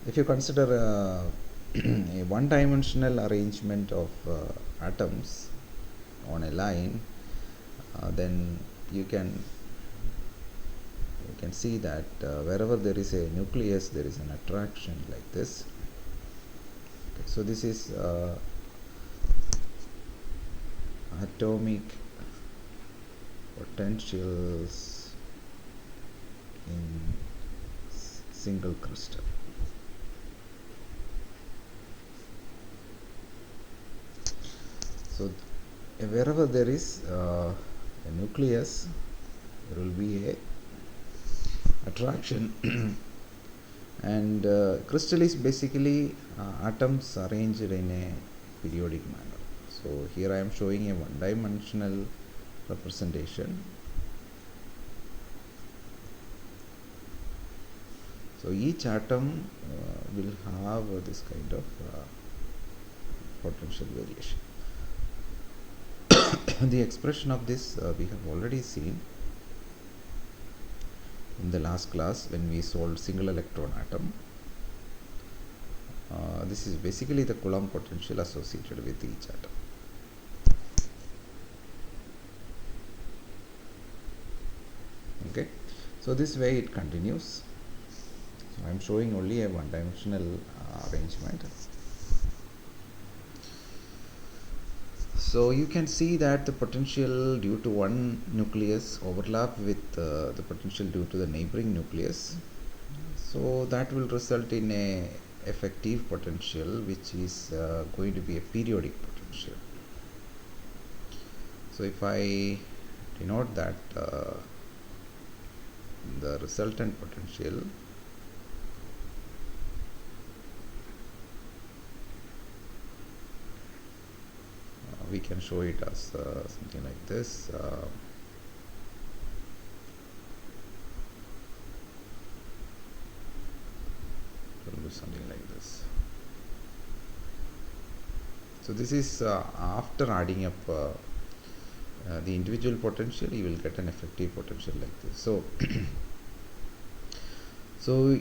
If you consider a one-dimensional arrangement of atoms on a line, then you can see that wherever there is a nucleus, there is an attraction like this. Okay, so this is atomic potentials in single crystal. So wherever there is a nucleus, there will be a attraction and crystal is basically atoms arranged in a periodic manner. So here I am showing a one-dimensional representation. So each atom will have this kind of potential variation. The expression of this we have already seen in the last class when we solved single electron atom. This is basically the Coulomb potential associated with each atom. Okay, so this way it continues. So I am showing only a one-dimensional arrangement. So you can see that the potential due to one nucleus overlap with the potential due to the neighboring nucleus. So that will result in a effective potential which is going to be a periodic potential. So if I denote that the resultant potential we can show it as something like this. We'll do something like this. So this is after adding up the individual potential, you will get an effective potential like this. So so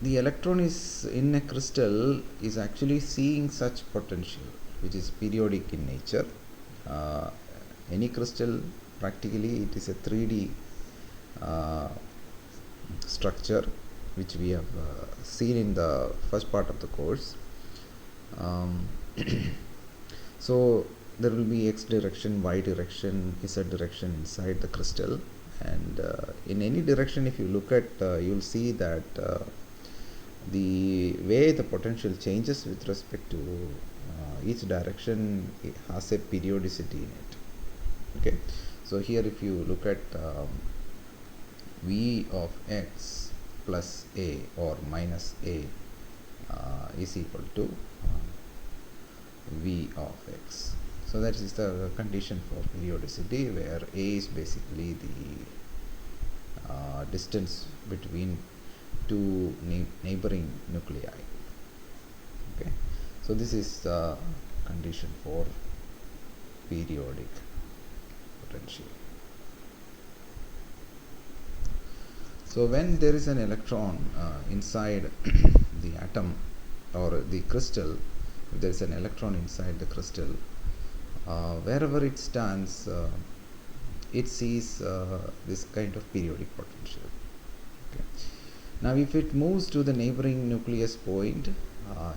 the electron is in a crystal is actually seeing such potential which is periodic in nature. Any crystal, practically it is a 3D structure which we have seen in the first part of the course. So there will be x direction, y direction, z direction inside the crystal, and in any direction if you look at you will see that the way the potential changes with respect to each direction, it has a periodicity in it. Okay, so here if you look at v of x plus a or minus a is equal to v of x. So that is the condition for periodicity, where a is basically the distance between two neighboring nuclei. Okay, so this is the condition for periodic potential. So when there is an electron inside the atom or the crystal, if there is an electron inside the crystal, wherever it stands, it sees this kind of periodic potential. Okay. Now if it moves to the neighboring nucleus point,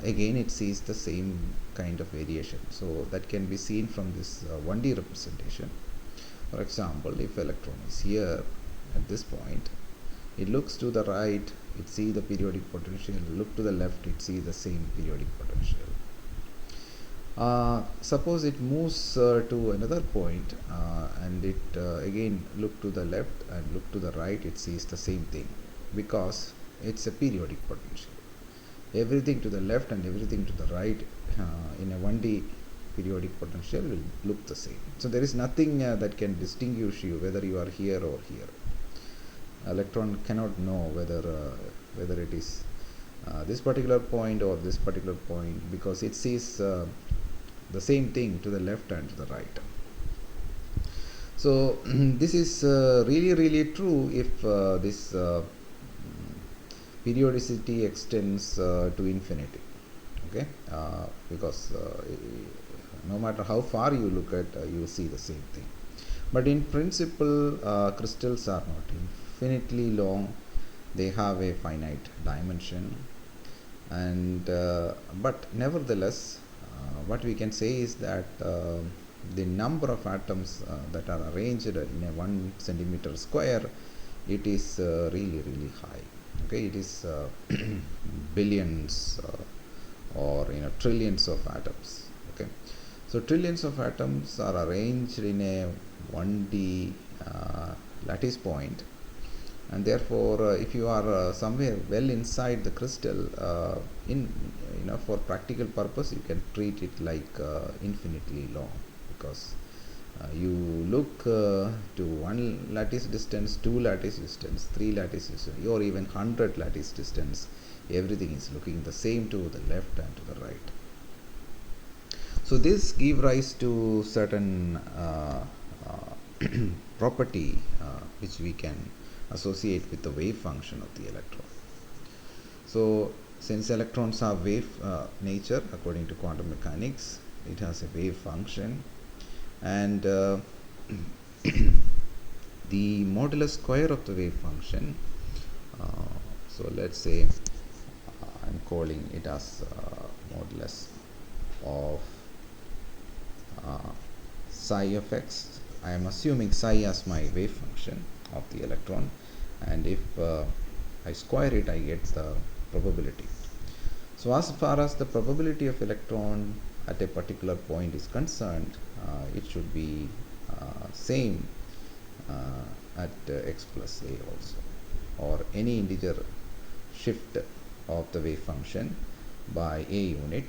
again it sees the same kind of variation. So that can be seen from this 1D representation. For example, if electron is here at this point, it looks to the right, it sees the periodic potential, look to the left, it sees the same periodic potential. Suppose it moves to another point and it again look to the left and look to the right, it sees the same thing, because it's a periodic potential. Everything to the left and everything to the right in a 1D periodic potential will look the same. So there is nothing that can distinguish you whether you are here or here. Electron cannot know whether it is this particular point or this particular point, because it sees the same thing to the left and to the right. So this is really true if this periodicity extends to infinity. Okay, because no matter how far you look at, you will see the same thing. But in principle, crystals are not infinitely long. They have a finite dimension, and but nevertheless, what we can say is that the number of atoms that are arranged in a 1 centimeter square, it is really high. Okay, it is billions or trillions of atoms. Okay, so trillions of atoms are arranged in a 1D lattice point, and therefore if you are somewhere well inside the crystal, in for practical purpose you can treat it like infinitely long, because you look to 1 lattice distance, 2 lattice distance, 3 lattice distance, or even 100 lattice distance, everything is looking the same to the left and to the right. So this give rise to certain property which we can associate with the wave function of the electron. So since electrons have wave nature according to quantum mechanics, it has a wave function, and the modulus square of the wave function, so let's say I'm calling it as modulus of psi of x. I am assuming psi as my wave function of the electron, and if I square it, I get the probability. So as far as the probability of electron at a particular point is concerned, it should be same at x plus a also, or any integer shift of the wave function by a unit,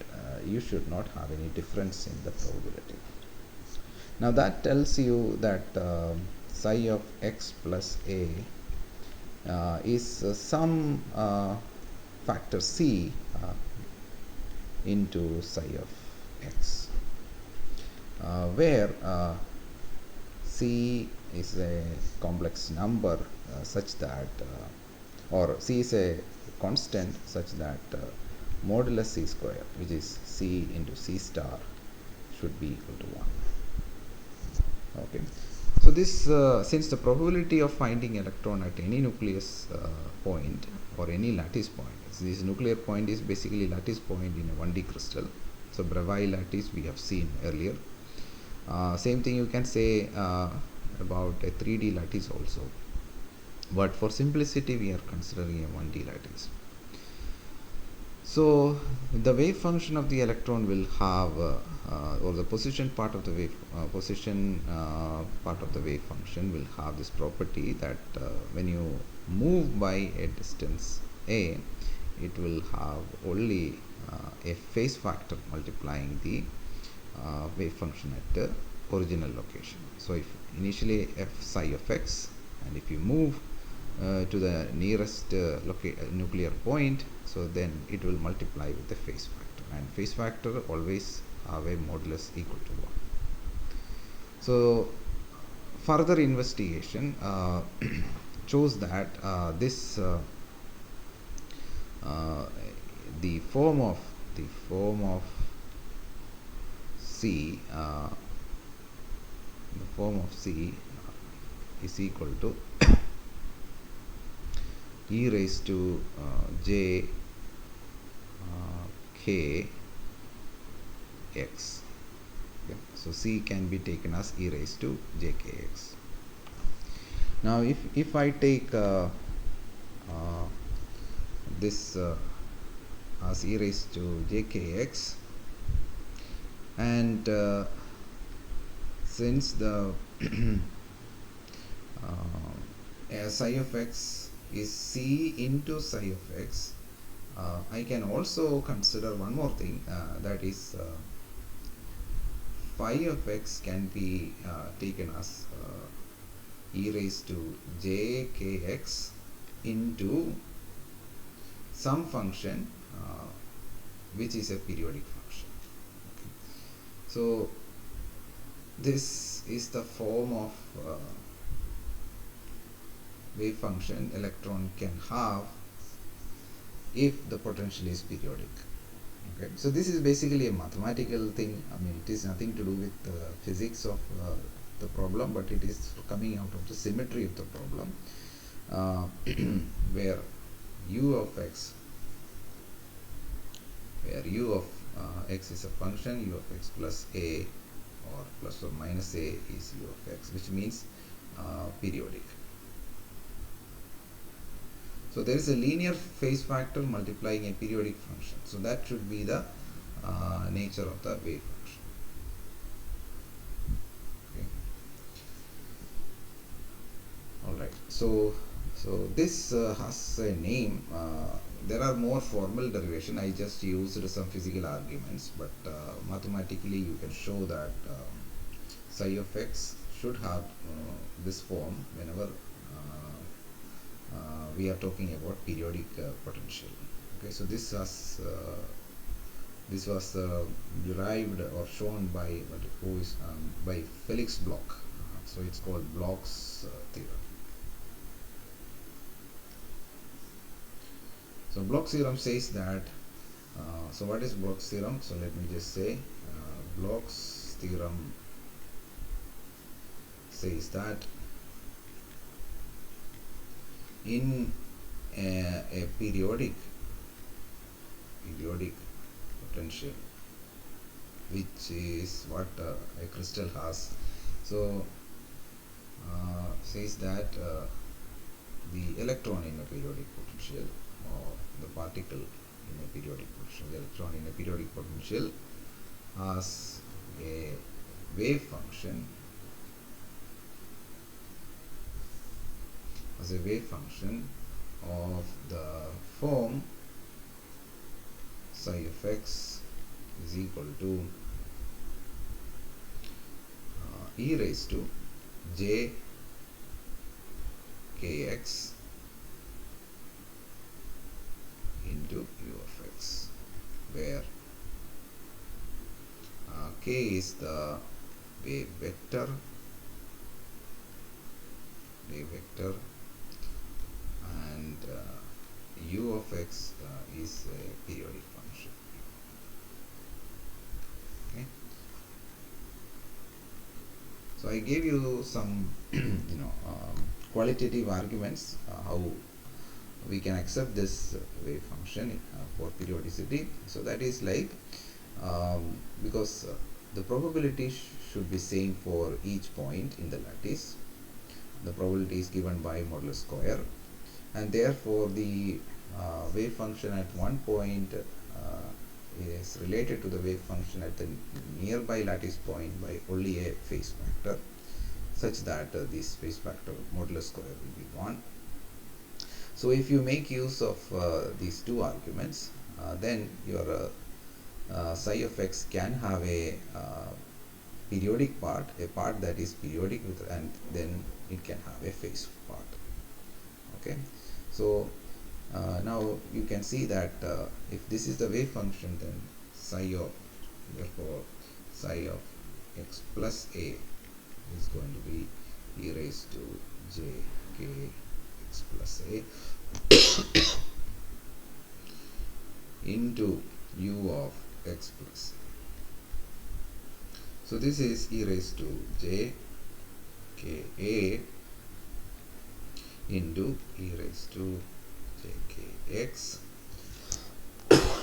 you should not have any difference in the probability. Now that tells you that psi of x plus a is some factor c into psi of x, where c is a complex number such that or c is a constant such that modulus c square, which is c into c star, should be equal to 1. Okay, so this since the probability of finding electron at any nucleus point or any lattice point, this nuclear point is basically lattice point in a 1D crystal. So Bravais lattice we have seen earlier. Same thing you can say about a 3D lattice also, but for simplicity we are considering a 1D lattice. So the wave function of the electron will have or the position part of the wave part of the wave function will have this property that when you move by a distance a, it will have only a phase factor multiplying the wave function at the original location. So if initially f psi of x, and if you move to the nearest nuclear point, so then it will multiply with the phase factor, and phase factor always have a modulus equal to 1. So further investigation shows that this the form of C is equal to e raised to j k x. Okay. So C can be taken as e raised to j k x. Now if I take this as e raised to j k x, and since the psi of x is c into psi of x, I can also consider one more thing, that is phi of x can be taken as e raised to j k x into some function which is a periodic function. Okay. So this is the form of wave function electron can have if the potential is periodic. Okay, so this is basically a mathematical thing. I mean, it is nothing to do with the physics of the problem, but it is coming out of the symmetry of the problem, uh, where u of x, x is a function, u of x plus a or plus or minus a is u of x, which means periodic. So there is a linear phase factor multiplying a periodic function. So that should be the nature of the wave function. Okay. All right. So this has a name. There are more formal derivation. I just used some physical arguments, but mathematically you can show that psi of x should have this form whenever we are talking about periodic potential. Okay, so this was derived or shown by by Felix Bloch. So it's called Bloch's theorem. So Bloch's theorem says that. So what is Bloch's theorem? So let me just say, Bloch's theorem says that in a periodic potential, which is what a crystal has, so says that the electron in a periodic potential, or the particle in a periodic potential, the electron in a periodic potential has a wave function of the form psi of x is equal to e raised to j kx into u of x, where k is the wave vector, and u of x is a periodic function. Okay, so I gave you some qualitative arguments how we can accept this wave function for periodicity. So that is like because the probability should be same for each point in the lattice. The probability is given by modulus square, and therefore the wave function at one point is related to the wave function at the nearby lattice point by only a phase factor, such that this phase factor modulus square will be 1. So if you make use of these two arguments, then your psi of x can have a periodic part, a part that is periodic with, and then it can have a phase part. Okay, so now you can see that if this is the wave function, then therefore psi of x plus a is going to be e raised to j k x plus a into u of x plus a. So this is e raised to j k a into e raised to j k x.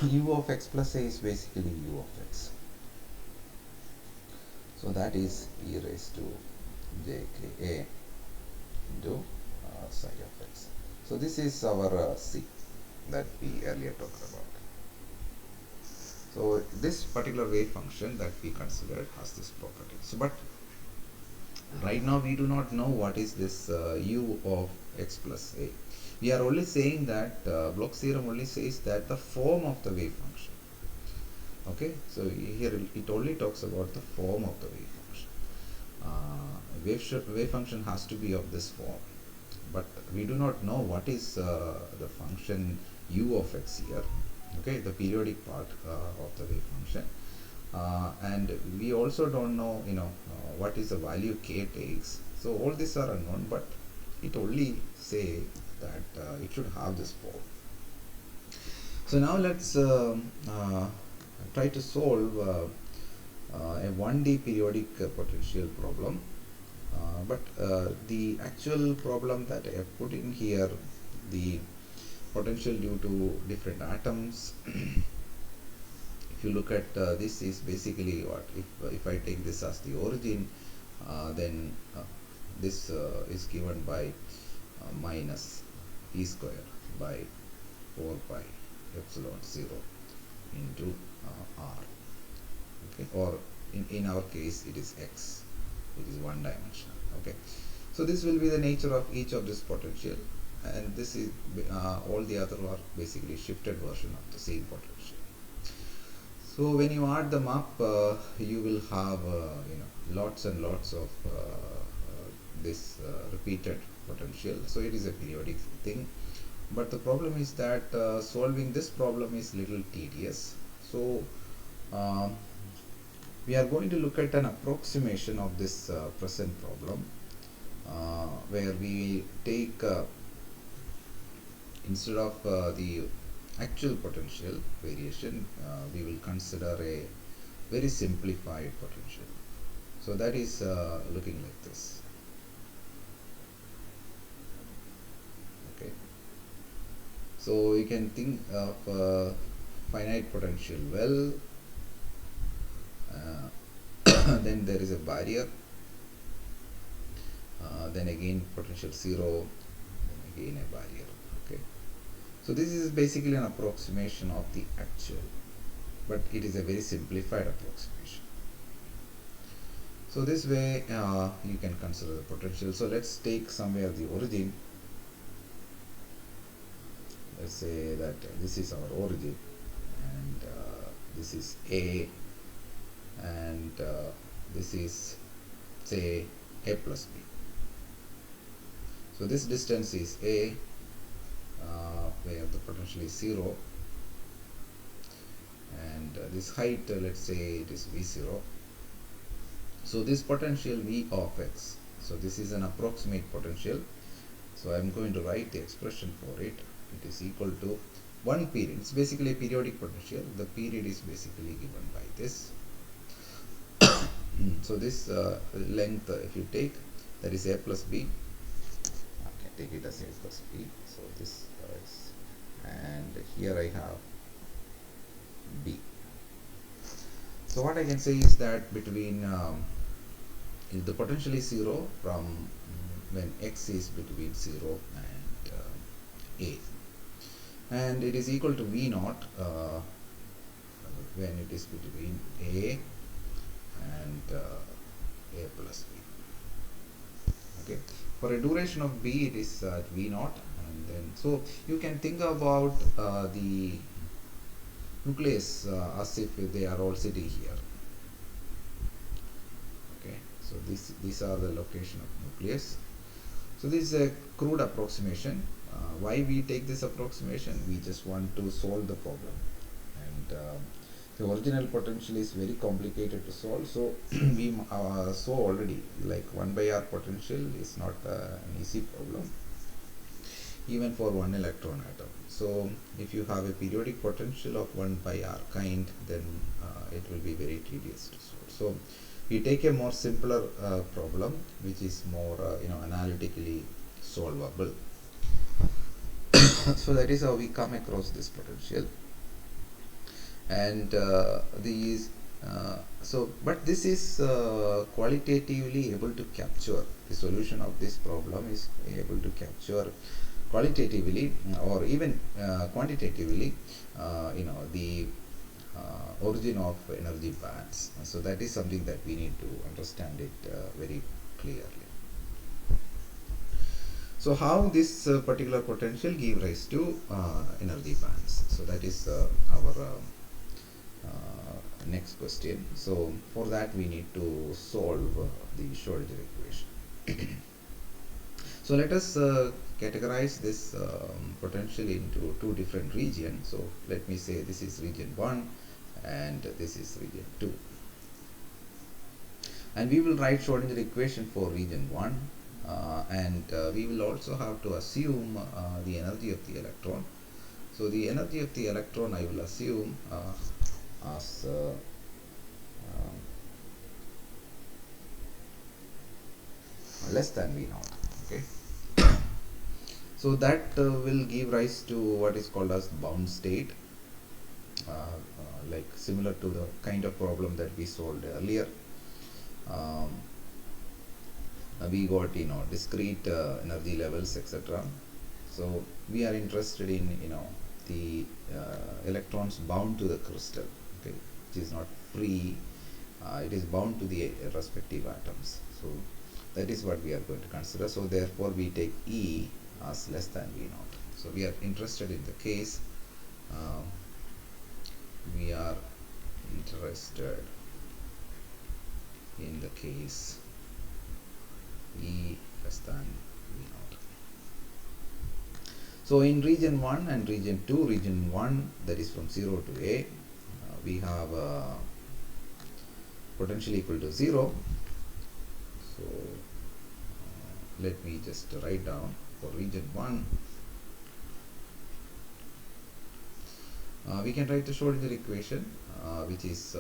U of x plus a is basically u of x. So that is e raised to j k a into psi of x. So this is our c that we earlier talked about. So this particular wave function that we considered has this property. So but right now we do not know what is this u of x plus a. We are only saying that Bloch's theorem only says that the form of the wave function. Okay, so here it only talks about the form of the wave function. Wave function has to be of this form, but we do not know what is the function u of x here. Okay, the periodic part of the wave function, and we also don't know what is the value k takes. So all these are unknown, but it only say that it should have this form. So now let's try to solve a 1D periodic potential problem. But the actual problem that I have put in here, the potential due to different atoms, if you look at this is basically what, if I take this as the origin, then this is given by minus e square by 4 pi epsilon 0 into r, okay, or in our case it is x, it is one dimensional. Okay, so this will be the nature of each of this potential, and this is all the other are basically shifted version of the same potential. So when you add them up, you will have lots and lots of this repeated potential. So it is a periodic thing, but the problem is that solving this problem is little tedious. So we are going to look at an approximation of this present problem, where we take instead of the actual potential variation, we will consider a very simplified potential. So that is looking like this. Okay, so you can think of finite potential well. Then there is a barrier, then again potential 0, then again a barrier. Okay, so this is basically an approximation of the actual, but it is a very simplified approximation. So this way you can consider the potential. So let's take somewhere the origin. Let's say that this is our origin, and this is A, and this is, say, A plus B. So this distance is A, where the potential is 0, and this height, let's say it is V0. So this potential V of x, so this is an approximate potential, so I am going to write the expression for it. It is equal to one period. It's basically a periodic potential. The period is basically given by this. So this length, if you take, that is A plus B. Okay, take it as A plus B. So this is, and here I have B. So what I can say is that between the potential is 0 from when x is between 0 and A, and it is equal to V naught when it is between A and A plus B. Okay, for a duration of B it is at V naught, and then so you can think about the nucleus as if they are all sitting here. Okay, so these are the location of nucleus. So this is a crude approximation. Why we take this approximation? We just want to solve the problem, and the original potential is very complicated to solve. So we saw already, like 1 by r potential is not an easy problem, even for one electron atom. So if you have a periodic potential of 1 by r kind, then it will be very tedious to solve. So we take a more simpler problem, which is more analytically solvable. So that is how we come across this potential, and but this is qualitatively able to capture, the solution of this problem is able to capture qualitatively or even quantitatively the origin of energy bands. So that is something that we need to understand it very clearly. So how this particular potential give rise to energy bands? So that is our next question. So for that we need to solve the Schrodinger equation. So let us categorize this potential into two different regions. So let me say this is region 1 and this is region 2. And we will write Schrodinger equation for region 1, and we will also have to assume the energy of the electron. So the energy of the electron I will assume as less than V naught. Okay. So that will give rise to what is called as bound state, like similar to the kind of problem that we solved earlier. Um, we got discrete energy levels, etc. So we are interested in the electrons bound to the crystal, okay, which is not free. It is bound to the respective atoms. So that is what we are going to consider. So therefore we take E as less than V naught. So we are interested in the case we are interested in the case E less than V naught. So in region 1 and region 2, region 1 that is from 0 to A, we have potential equal to 0. So let me just write down for region 1. We can write the Schrodinger equation, which is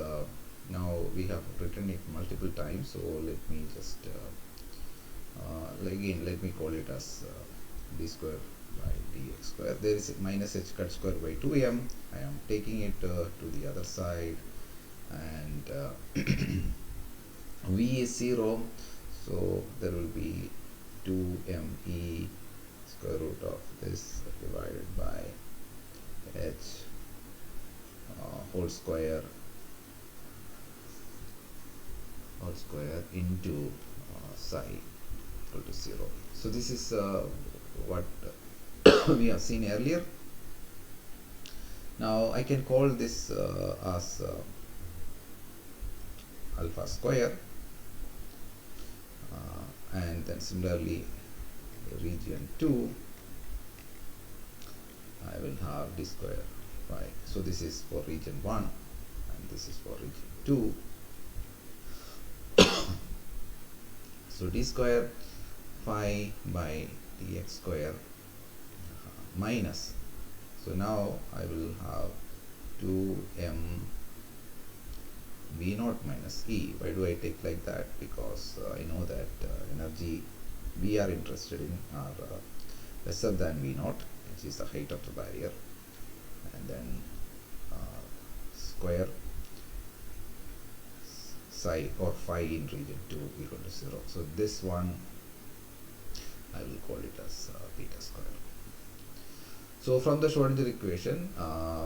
now we have written it multiple times. So let me just again let me call it as d square by dx square. There is minus h cut square by 2m. I am taking it to the other side, and v is 0, so there will be 2me square root of this divided by h whole square into psi equal to 0. So this is what we have seen earlier. Now I can call this as alpha square, and then similarly region 2 I will have d square phi. So this is for region 1 and this is for region 2. So d square phi by dx square minus, so now I will have 2m v naught minus E. Why do I take like that? Because I know that energy we are interested in are lesser than v naught, which is the height of the barrier, and then square psi or phi in region 2 equal to 0. So this one I will call it as beta square. So from the Schrodinger equation,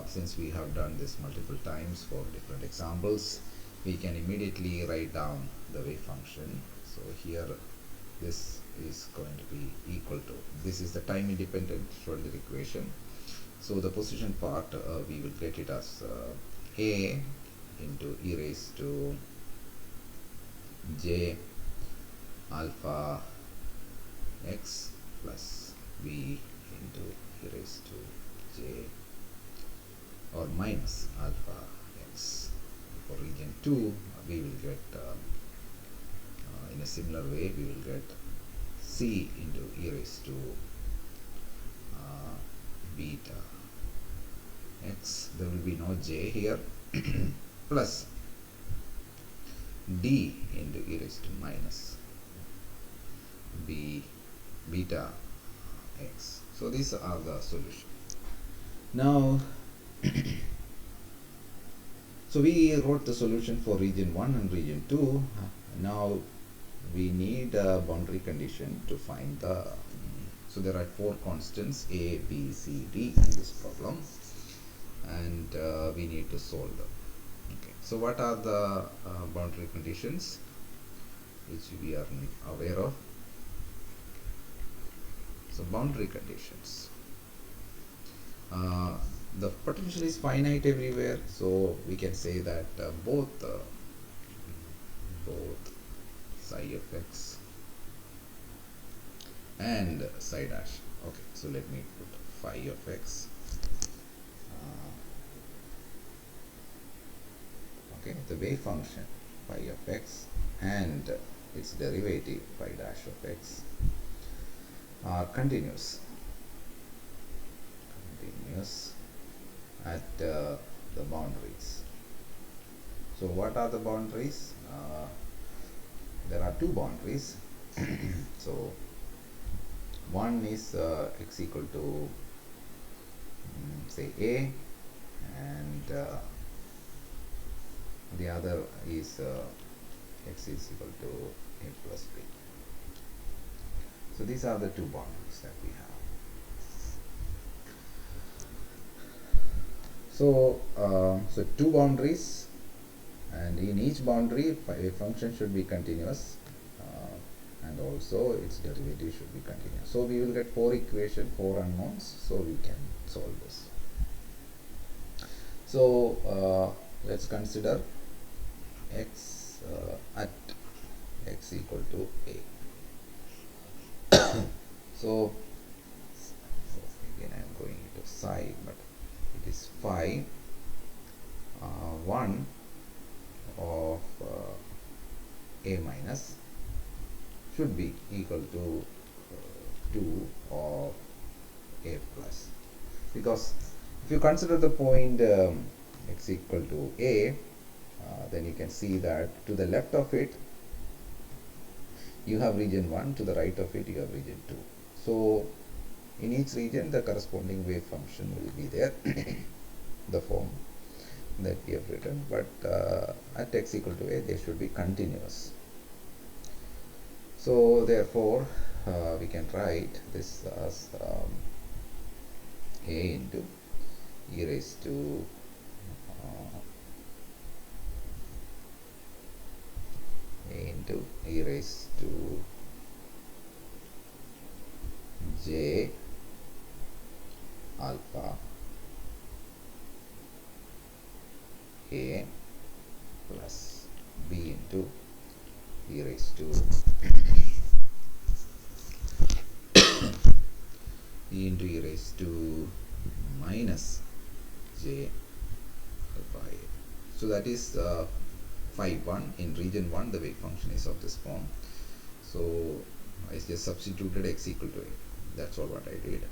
since we have done this multiple times for different examples, we can immediately write down the wave function. So here this is going to be equal to, this is the time independent Schrodinger equation. So the position part we will get it as a into e raised to j alpha x plus v into e raised to j or minus alpha x. For region 2 we will get in a similar way we will get c into e raised to beta x. There will be no j here plus d into e raised to minus b beta x. So these are the solution. Now so we wrote the solution for region 1 and region 2. Now we need a boundary condition to find the so there are 4 constants a, b, c, d in this problem, and we need to solve them. Okay, so what are the boundary conditions which we are aware of? So boundary conditions, the potential is finite everywhere, so we can say that both psi of x and psi dash. Okay, so let me put phi of x. Okay, the wave function phi of x and its derivative phi dash of x are continuous. at the boundaries. So what are the boundaries? There are two boundaries. So one is x equal to say a, and the other is x is equal to a plus b. So these are the two boundaries that we have. So so two boundaries, and in each boundary a function should be continuous, and also its derivative should be continuous. So we will get four unknowns, so we can solve this. So let's consider x at x equal to a. So again I am going into psi, but it is phi 1 of a minus should be equal to 2 of a plus, because if you consider the point x equal to a, then you can see that to the left of it you have region 1, to the right of it you have region 2. So in each region the corresponding wave function will be there, the form that we have written, but at x equal to a they should be continuous. So therefore we can write this as a into e raised to e raised to j alpha a plus b into e raised to e raised to minus j alpha a. So that is phi 1. In region 1 the wave function is of this form, so I just substituted x equal to a. That's all what I did.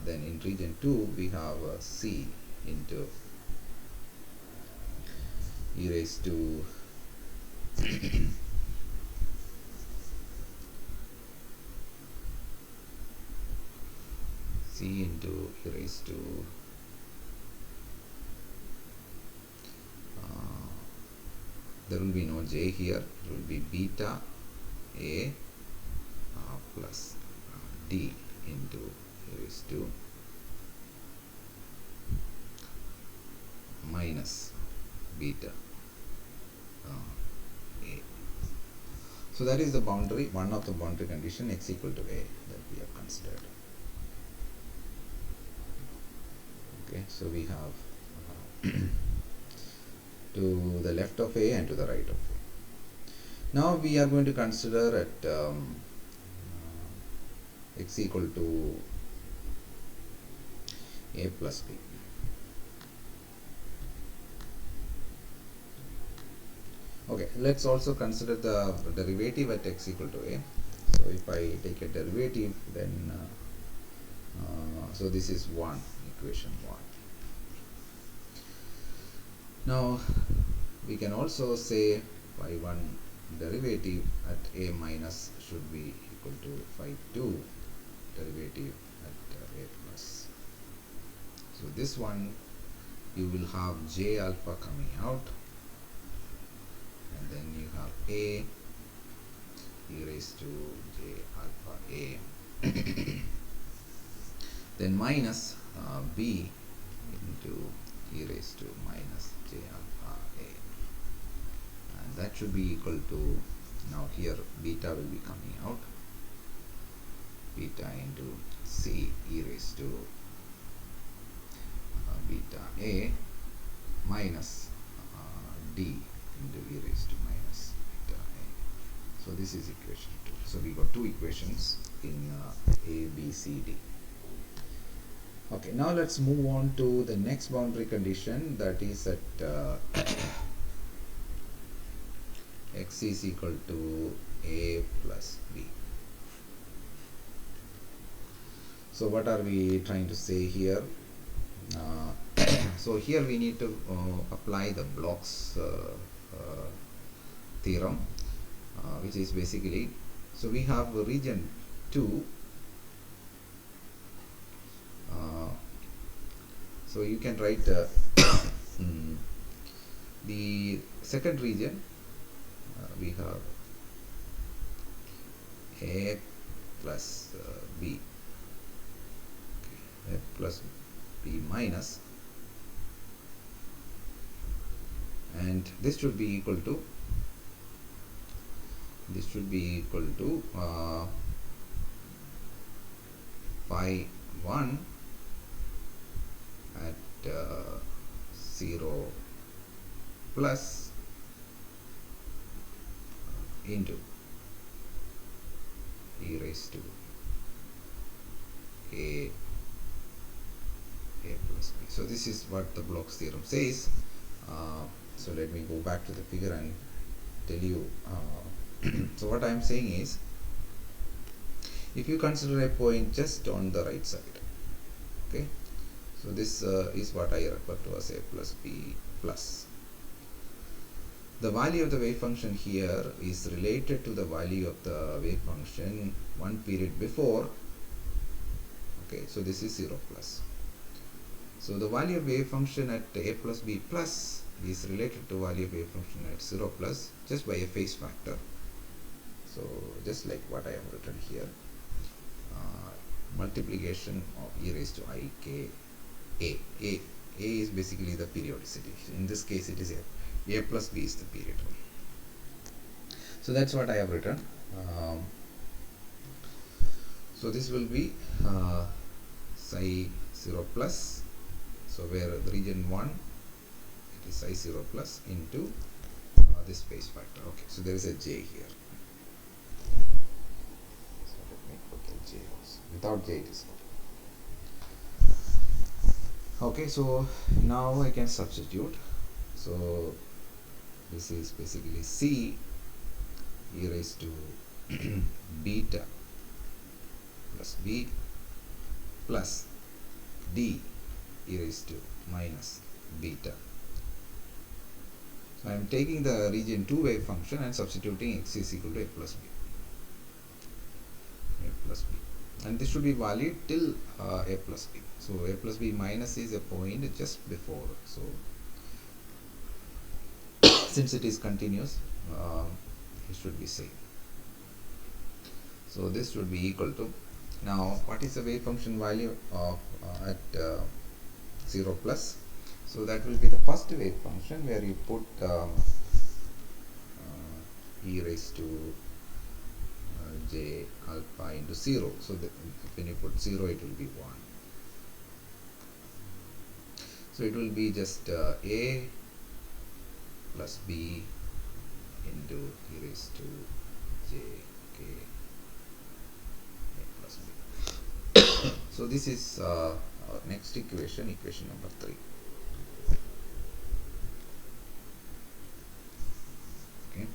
Then in region 2 we have c into e raised to c into e raised to there will be no j here, it will be beta a plus d into e raised to minus beta a. So that is the boundary, one of the boundary condition x equal to a that we have considered. Okay, so we have to the left of a and to the right of a. Now we are going to consider at x equal to a plus b. Okay, let's also consider the derivative at x equal to a. So if I take a derivative, then so this is equation 1. Now we can also say phi 1 derivative at a minus should be equal to phi 2 derivative at a plus. So this one you will have j alpha coming out, and then you have a e raised to j alpha a then minus b into e raised to minus j alpha a, and that should be equal to, now here beta will be coming out, beta into c e raised to beta a minus d into e raised to minus beta a. So this is equation 2. So we got two equations in a, b, c, d. Okay, now let's move on to the next boundary condition, that is at x is equal to a plus b. So what are we trying to say here? So here we need to apply the Blocks theorem, which is basically, so we have region 2. So you can write the second region. We have a plus b, a plus b minus, and this should be equal to phi 1 at 0 plus into e raised to a plus b. So this is what the Blocks theorem says. So let me go back to the figure and tell you. So what I am saying is, if you consider a point just on the right side, okay, so this is what I refer to as a plus b plus. The value of the wave function here is related to the value of the wave function one period before. Okay, so this is 0 plus. So the value of wave function at a plus b plus is related to value of wave function at 0 plus just by a phase factor. So just like what I have written here, multiplication of e raised to I k a. A is basically the periodicity. In this case it is a plus b is the period. So that's what I have written. So this will be psi 0 plus. So where the region 1, it is psi 0 plus into this phase factor. Okay, so there is a j here. So let me put the j also. Without j it is not. Okay, so now I can substitute. So this is basically c e raised to beta plus b plus d e raised to minus beta. So I am taking the region 2 wave function and substituting x is equal to a plus b. And this should be valid till a plus b. So a plus b minus is a point just before. So since it is continuous, it should be same. So this should be equal to, now what is the wave function value of at 0 plus? So that will be the first wave function where you put e raised to j alpha into 0. So when you put 0, it will be 1. So it will be just a plus b into e raised to j k a plus b. So this is our next equation, equation number 3. Okay,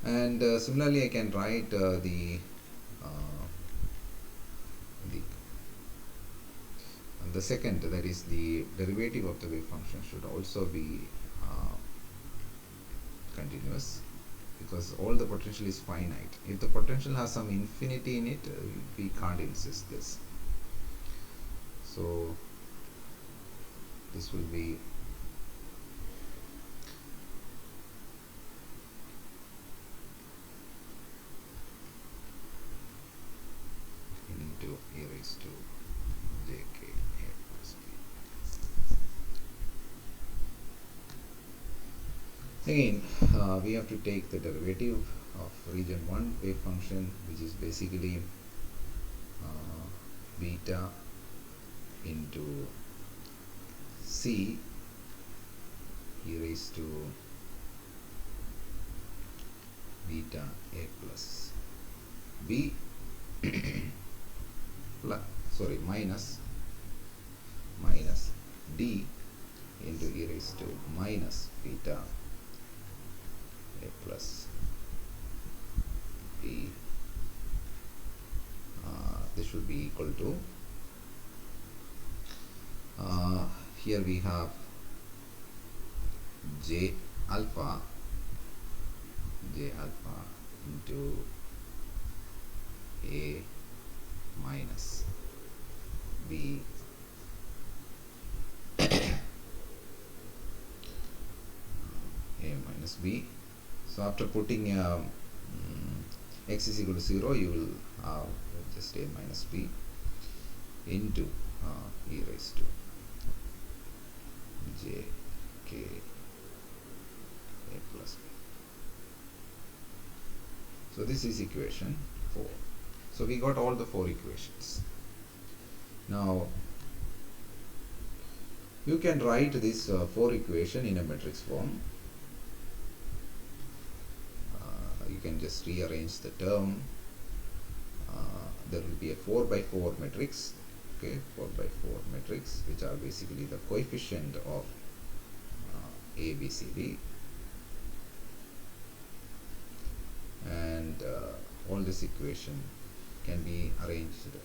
and similarly I can write the second, that is the derivative of the wave function, should also be continuous, because all the potential is finite. If the potential has some infinity in it, we can't insist this. So this will be into e raised to jk a plus b. Again, we have to take the derivative of region 1 wave function, which is basically beta into c e raised to beta a plus b minus d into e raised to minus beta a plus b. This should be equal to here we have j alpha into a minus b a minus b. So after putting x is equal to 0, you will have just a minus b into e raised to j k a plus b. So this is equation 4. So we got all the 4 equations. Now you can write this 4 equation in a matrix form. You can just rearrange the term. There will be a 4 by 4 matrix, okay, 4 by 4 matrix, which are basically the coefficient of A, B, C, D, and all this equation can be arranged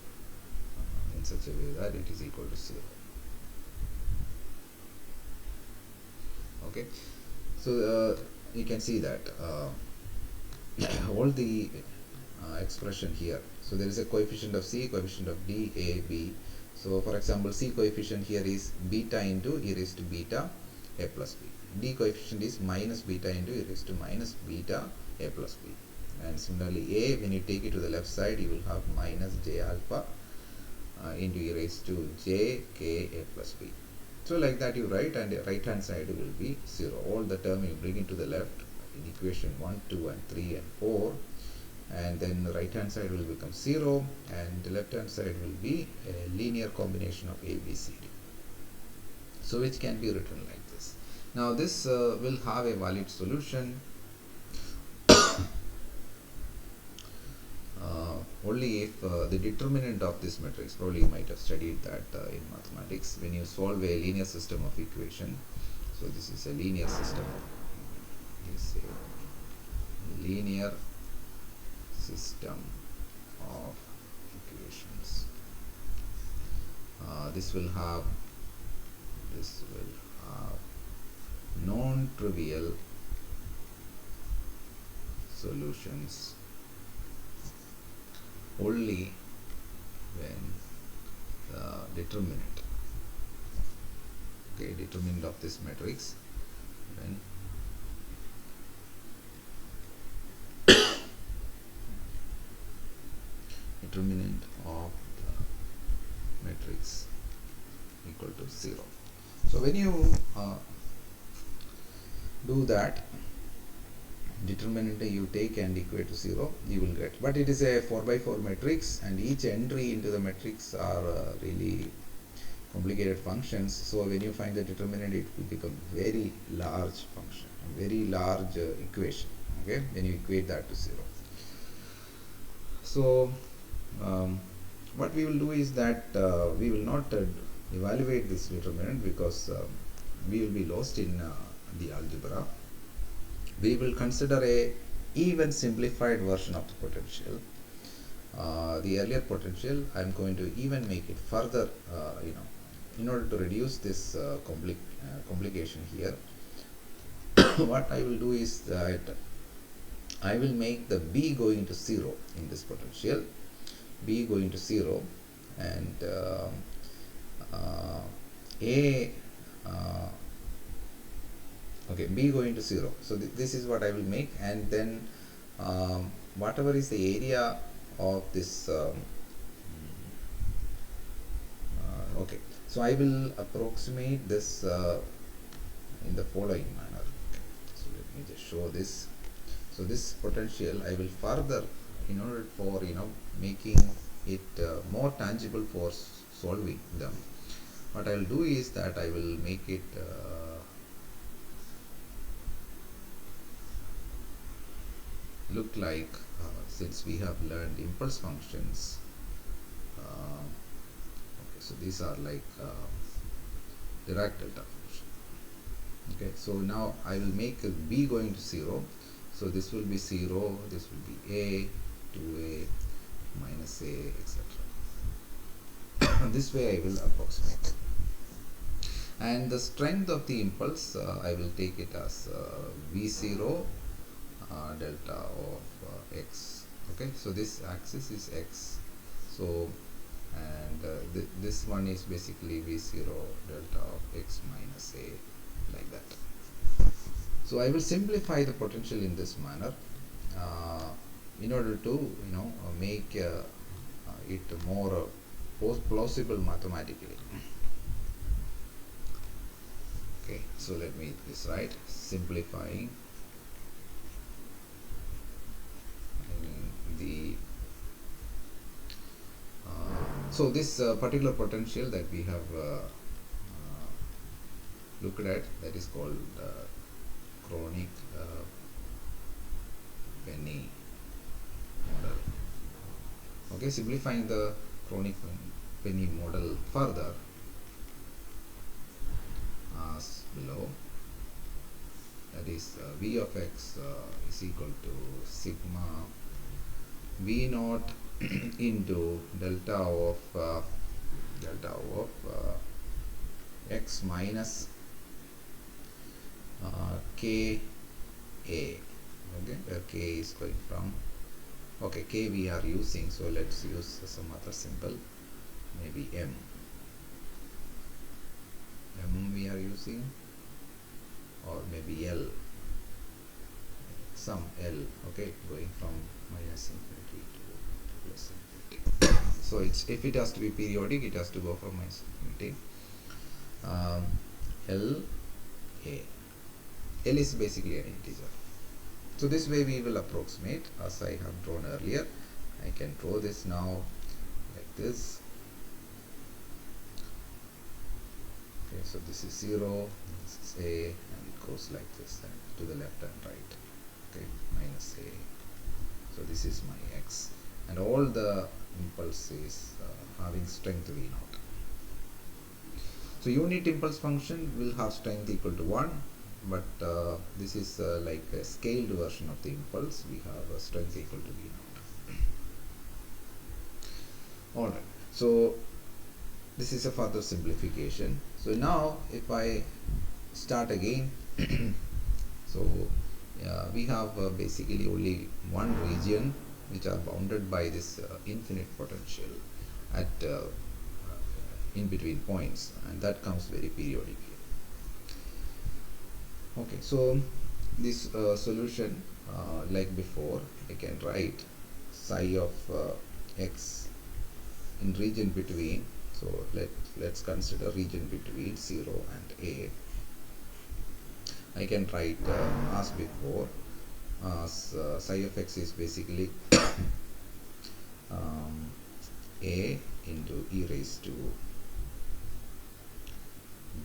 in such a way that it is equal to 0. Okay, so you can see that all the expression here. So there is a coefficient of C, coefficient of D, A, B. So for example, C coefficient here is beta into e raised to beta a plus b. D coefficient is minus beta into e raised to minus beta a plus b. And similarly, A, when you take it to the left side, you will have minus j alpha into e raised to j k a plus b. So like that you write, and the right hand side will be 0. All the term you bring it to the left in equation 1, 2 and 3 and 4, and then the right hand side will become 0, and the left hand side will be a linear combination of A, B, C, D. So which can be written like this. Now this will have a valid solution only if the determinant of this matrix, probably you might have studied that in mathematics, when you solve a linear system of equation. So this is a linear system, is a linear system of equations. This will have non-trivial solutions only when the determinant, okay, determinant of this matrix, when determinant of the matrix equal to 0. So when you do that, determinant you take and equate to 0, you will get. But it is a 4 by 4 matrix, and each entry into the matrix are really complicated functions. So when you find the determinant, it will become very large function, very large equation, okay, when you equate that to 0. So what we will do is that we will not evaluate this determinant, because we will be lost in the algebra. We will consider a even simplified version of the potential. The earlier potential, I am going to even make it further, in order to reduce this complication here. What I will do is that I will make the b going to 0 in this potential, b going to 0, and okay, b going to 0. So this is what I will make, and then whatever is the area of this okay, so I will approximate this in the following manner. So let me just show this. So this potential I will further, in order for making it more tangible for solving them, what I will do is that I will make it look like, since we have learned impulse functions, okay, so these are like Dirac delta function. Okay, so now I will make b going to 0. So this will be 0, this will be a, 2a, minus a, etc. This way I will approximate. and the strength of the impulse, I will take it as V0 delta of x. Okay, so this axis is x, so and this one is basically V0 delta of x minus a, like that. So I will simplify the potential in this manner in order to make it more plausible mathematically. Okay, so let me just write simplifying the so this particular potential that we have looked at, that is called Kronig Penny model. Okay, simplifying the Kronig Penny model further as below, that is v of x is equal to sigma v naught into delta of x minus k a. Okay, where k is going from, okay, k we are using, so let's use some other symbol, maybe m we are using, or maybe L, some L, okay, going from minus infinity to plus infinity. So it's, if it has to be periodic, it has to go from minus infinity. L is basically an integer. So this way we will approximate as I have drawn earlier. I can draw this now like this. Okay, so this is 0, this is a, and it goes like this, and to the left and right. Okay, minus a. So this is my x, and all the impulse is having strength v naught. So unit impulse function will have strength equal to 1, but this is like a scaled version of the impulse. We have a strength equal to v naught. Alright, so this is a further simplification. So now if I start again, so we have basically only one region which are bounded by this infinite potential at in between points, and that comes very periodically. Okay, so this solution, like before, I can write psi of x in region between, so let's consider region between 0 and a. I can write as before, as psi of x is basically a into e raised to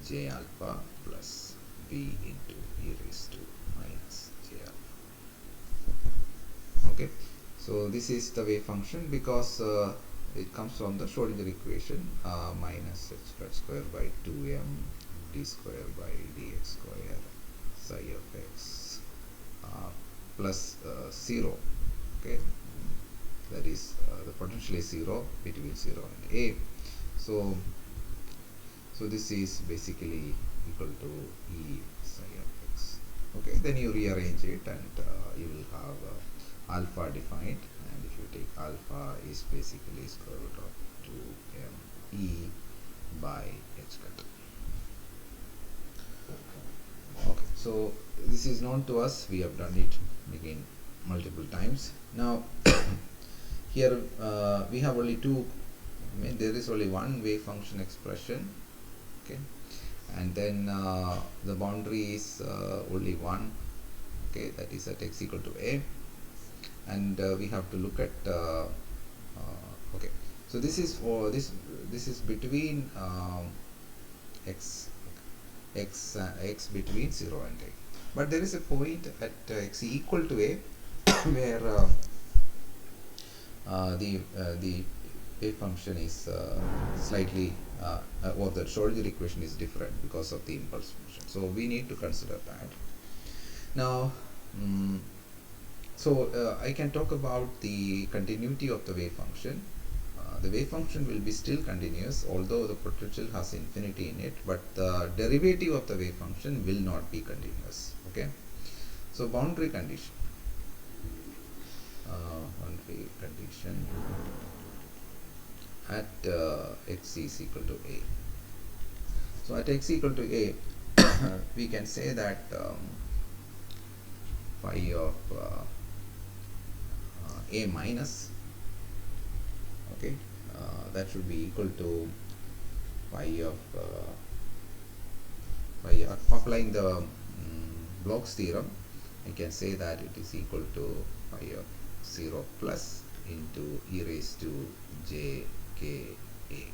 j alpha plus b into e raised to minus j alpha. Okay, so this is the wave function because it comes from the Schrodinger equation, minus h square by 2m d square by dx square psi of x plus 0. Okay, that is the potential is 0 between 0 and a. So this is basically equal to e psi of x. Okay, then you rearrange it, and you will have alpha defined, and if you take alpha is basically square root of 2m e by h cut. Okay, so this is known to us, we have done it again multiple times. Now here we have only two, there is only one wave function expression. Okay, and then the boundary is only one. Okay, that is at x equal to a, and we have to look at okay, so this is for this is between x between 0 and a, but there is a point at x equal to a where the wave function is slightly or the Schrodinger equation is different because of the impulse function. So we need to consider that. Now, so I can talk about the continuity of the wave function the wave function will be still continuous, although the potential has infinity in it, but the derivative of the wave function will not be continuous. Okay, so boundary condition at x is equal to a. So at x equal to a, we can say that phi of a minus, okay, that should be equal to phi of applying the Blocks theorem, I can say that it is equal to phi of 0 plus into e raised to j k a.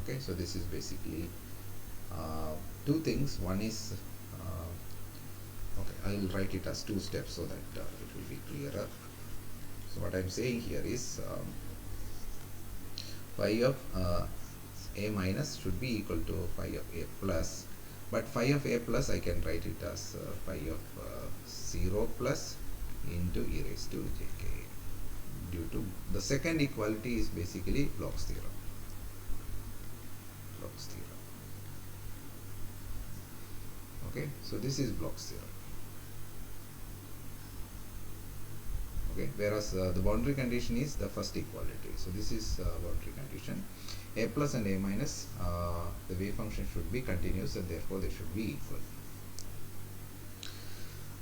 Okay, so this is basically two things. One is okay, I will write it as two steps so that it will be clearer. So what I am saying here is phi of a minus should be equal to phi of a plus, but phi of a plus I can write it as phi of 0 plus into e raised to jk, due to the second equality is basically Blocks theorem. Okay, so this is Blocks theorem. Okay, whereas the boundary condition is the first equality. So this is boundary condition. A plus and a minus, the wave function should be continuous and therefore they should be equal.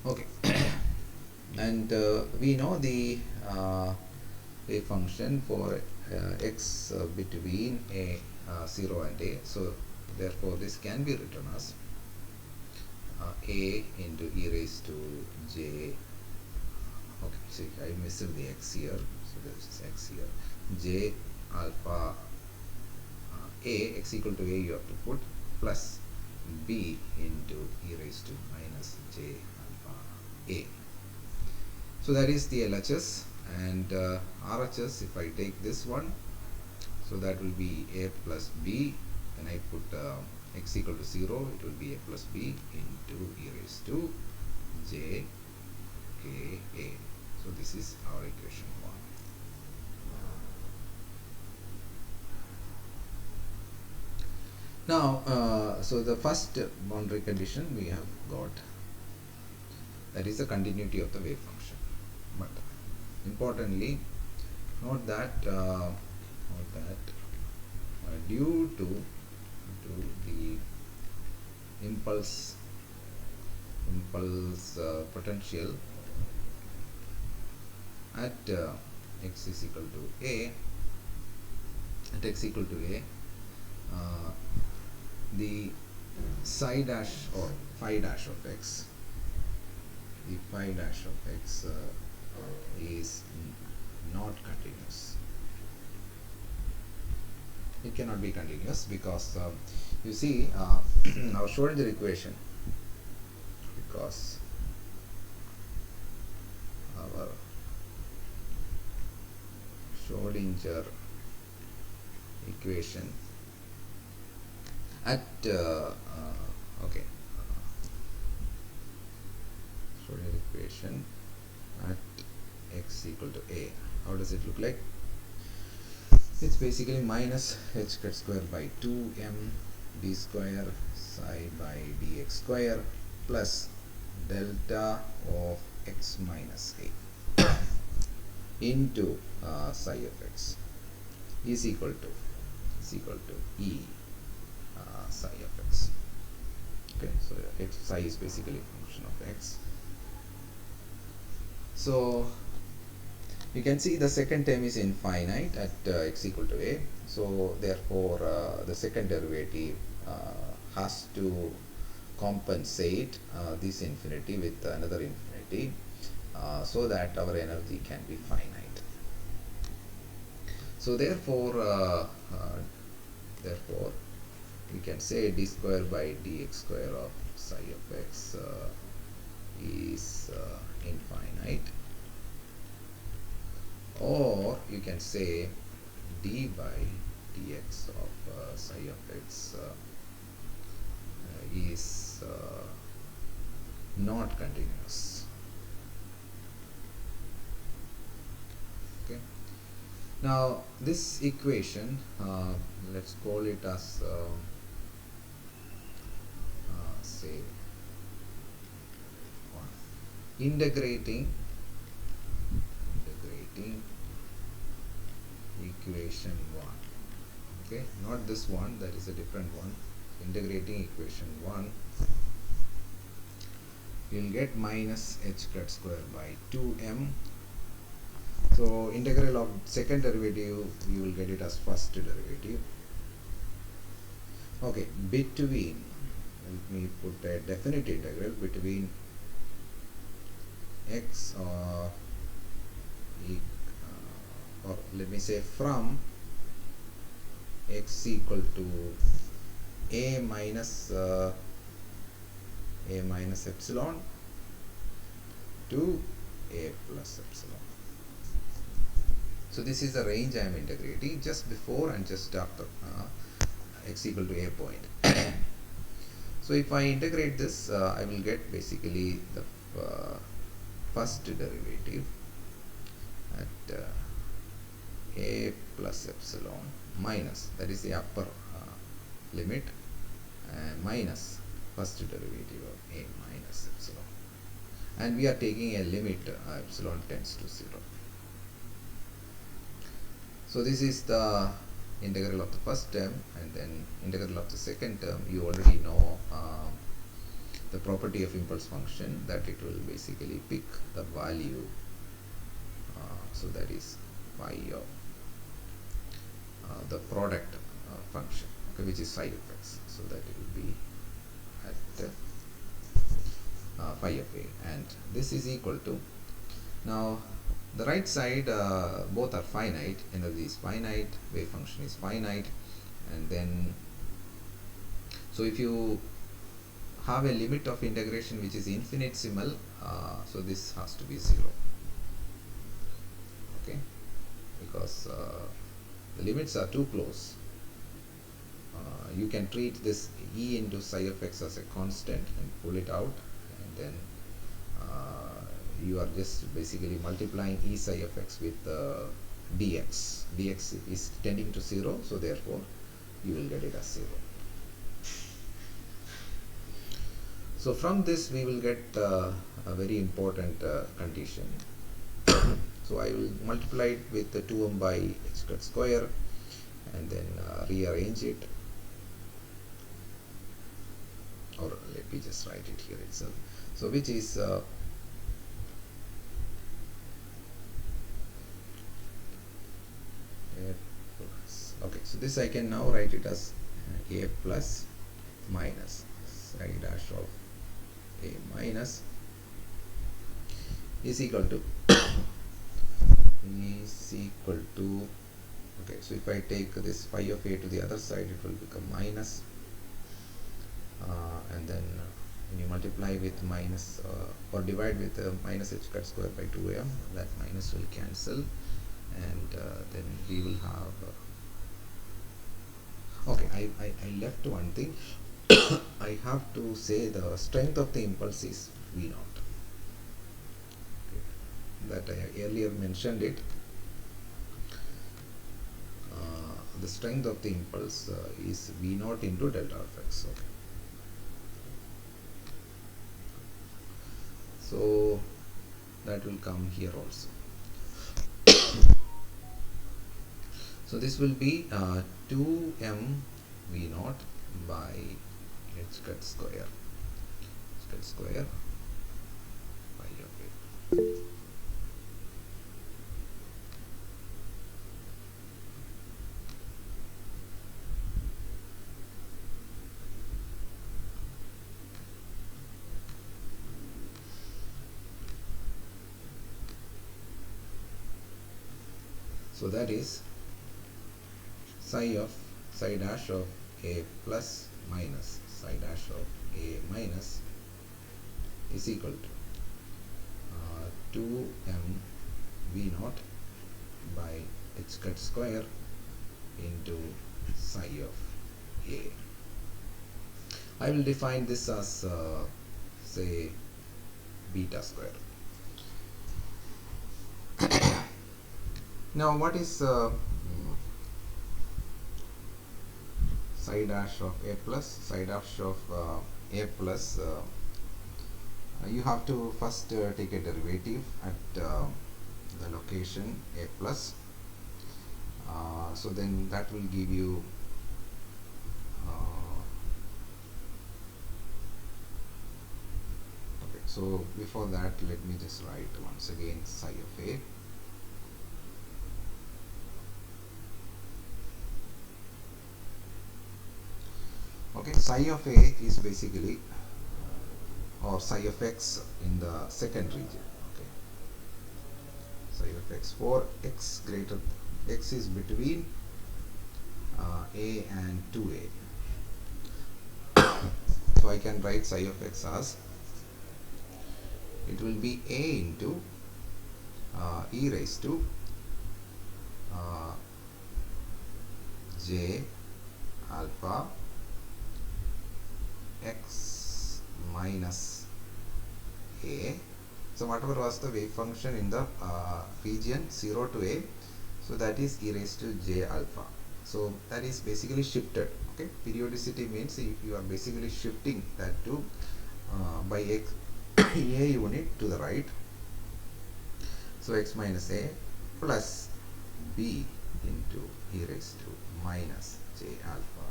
Okay, and we know the wave function for x between a 0 and a. So therefore this can be written as a into e raised to j. Okay, see, I missed the x here, so there is x here. J alpha a, x equal to a, you have to put plus b into e raised to minus j alpha a. So that is the LHS, and RHS, if I take this one, so that will be a plus b, then I put x equal to 0, it will be a plus b into e raised to j k a. So this is our equation 1. Now, so the first boundary condition we have got, that is the continuity of the wave function. But importantly, note that due to the impulse potential at x is equal to a, the psi dash or phi dash of x, is not continuous. It cannot be continuous because you see our Schrodinger equation, because our Schrodinger equation at okay, Schrodinger equation at x equal to a, how does it look like? It's basically minus h square by 2m d square psi by dx square plus delta of x minus a into psi of x is equal to e psi of x. Okay, so x psi is basically a function of x. So you can see the second term is infinite at x equal to a, so therefore the second derivative has to compensate this infinity with another infinity, so that our energy can be finite. So therefore we can say d square by dx square of psi of x is infinite, or you can say d by dx of psi of x is not continuous. Okay. Now this equation, let's call it as say integrating equation 1. Okay, not this one, that is a different one. Integrating equation 1, you'll get minus h squared square by 2m. So integral of second derivative, you will get it as first derivative. Okay, between, let me put a definite integral between x or let me say from x equal to a minus epsilon to a plus epsilon. So this is the range I am integrating, just before and just after x equal to a point. So if I integrate this, I will get basically the first derivative at a plus epsilon minus, that is the upper limit, minus first derivative of a minus epsilon, and we are taking a limit epsilon tends to 0. So this is the integral of the first term, and then integral of the second term. You already know the property of impulse function, that it will basically pick the value, so that is phi of the product function, okay, which is psi of x, so that it will be at phi of a, and this is equal to, now the right side, both are finite, energy is finite, wave function is finite, and then so if you have a limit of integration which is infinitesimal, so this has to be 0, okay, because the limits are too close. You can treat this e into psi of x as a constant and pull it out, and then you are just basically multiplying e psi of x with dx. Dx is tending to 0, so therefore you will get it as 0. So from this we will get a very important condition. So I will multiply it with the 2m by h squared square, and then rearrange it, or let me just write it here itself. So which is okay, so this I can now write it as a plus minus psi dash of a minus is equal to okay, so if I take this phi of a to the other side, it will become minus, and then when you multiply with minus or divide with minus h squared square by 2m, that minus will cancel, and then we will have okay, I left one thing. I have to say the strength of the impulse is V naught, okay, that I earlier mentioned it. The strength of the impulse is V naught into delta of x. Okay. So that will come here also. So this will be 2m V naught by h squared square phi of a. So that is psi dash of a plus minus psi dash of a minus is equal to 2m V naught by h squared square into psi of a. I will define this as say beta square. Now what is psi dash of a plus? Psi dash of a plus, you have to first take a derivative at the location a plus. So then that will give you okay, so before that let me just write once again psi of a. Okay, psi of a is basically, or psi of x in the second region. Okay, psi of x for x greater, x is between a and 2a. So I can write psi of x as, it will be a into e raised to j alpha x minus a. So whatever was the wave function in the region 0 to a, so that is e raised to j alpha. So that is basically shifted. Okay, periodicity means if you are basically shifting that to by x a unit to the right. So x minus a plus b into e raised to minus j alpha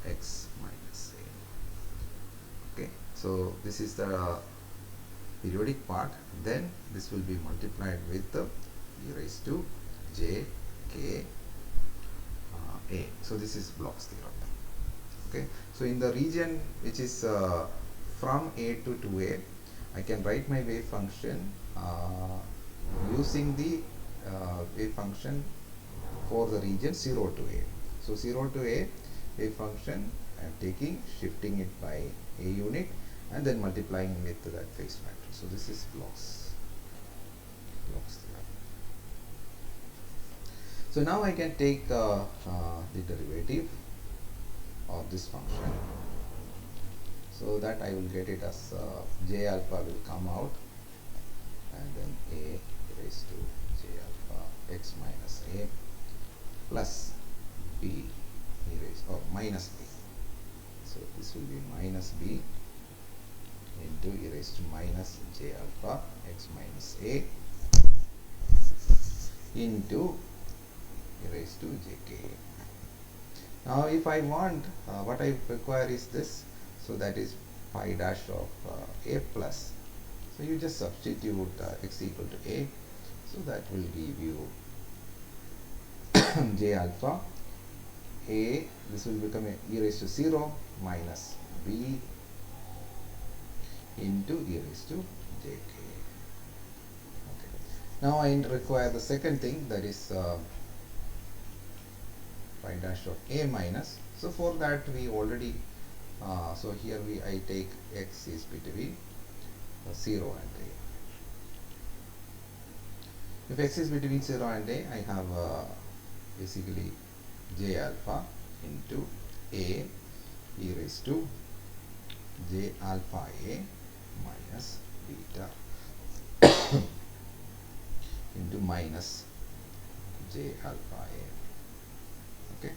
x minus a. Okay, so this is the periodic part. Then this will be multiplied with the e raised to j k a. So this is Block's theorem. Okay, so in the region which is from a to 2a, I can write my wave function using the wave function for the region 0 to a. So 0 to a wave function I am taking, shifting it by a unit and then multiplying with that phase factor. So this is Block's theorem. So now I can take the derivative of this function, so that I will get it as j alpha will come out, and then a raised to j alpha x minus a plus b e raised, or minus b. So this will be minus b into e raised to minus j alpha x minus a into e raised to jk. Now if I want, what I require is this, so that is pi dash of a plus. So you just substitute x equal to a, so that will give you j alpha a, this will become e raised to 0 minus b into e raised to jk. Okay. Now I require the second thing, that is pi dash of a minus. So for that we already so here I take x is between 0 and a. If x is between 0 and a, I have basically j alpha into a e raised to j alpha a minus beta into minus j alpha a. Okay,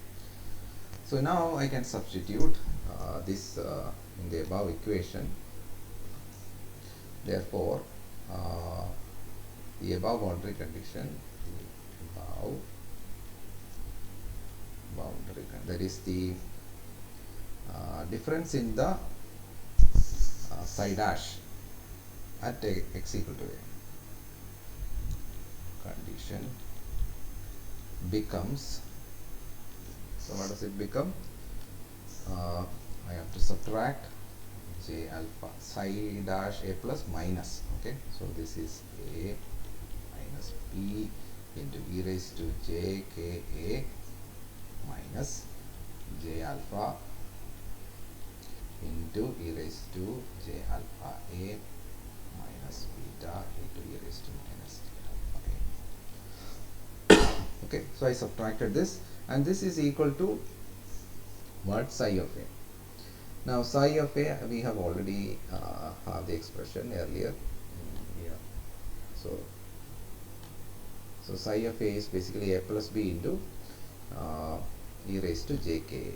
so now I can substitute this in the above equation. Therefore the above boundary condition, that is the difference in the psi dash at x equal to a condition becomes, so what does it become? I have to subtract j alpha psi dash a plus minus. Okay, so this is a minus b into e raised to j k a minus j alpha into e raised to j alpha a minus beta into e raised to minus j alpha a. Okay, so I subtracted this, and this is equal to what? Psi of a. Now psi of a, we have already have the expression earlier. Yeah. So So psi of A is basically A plus B into e raised to jk.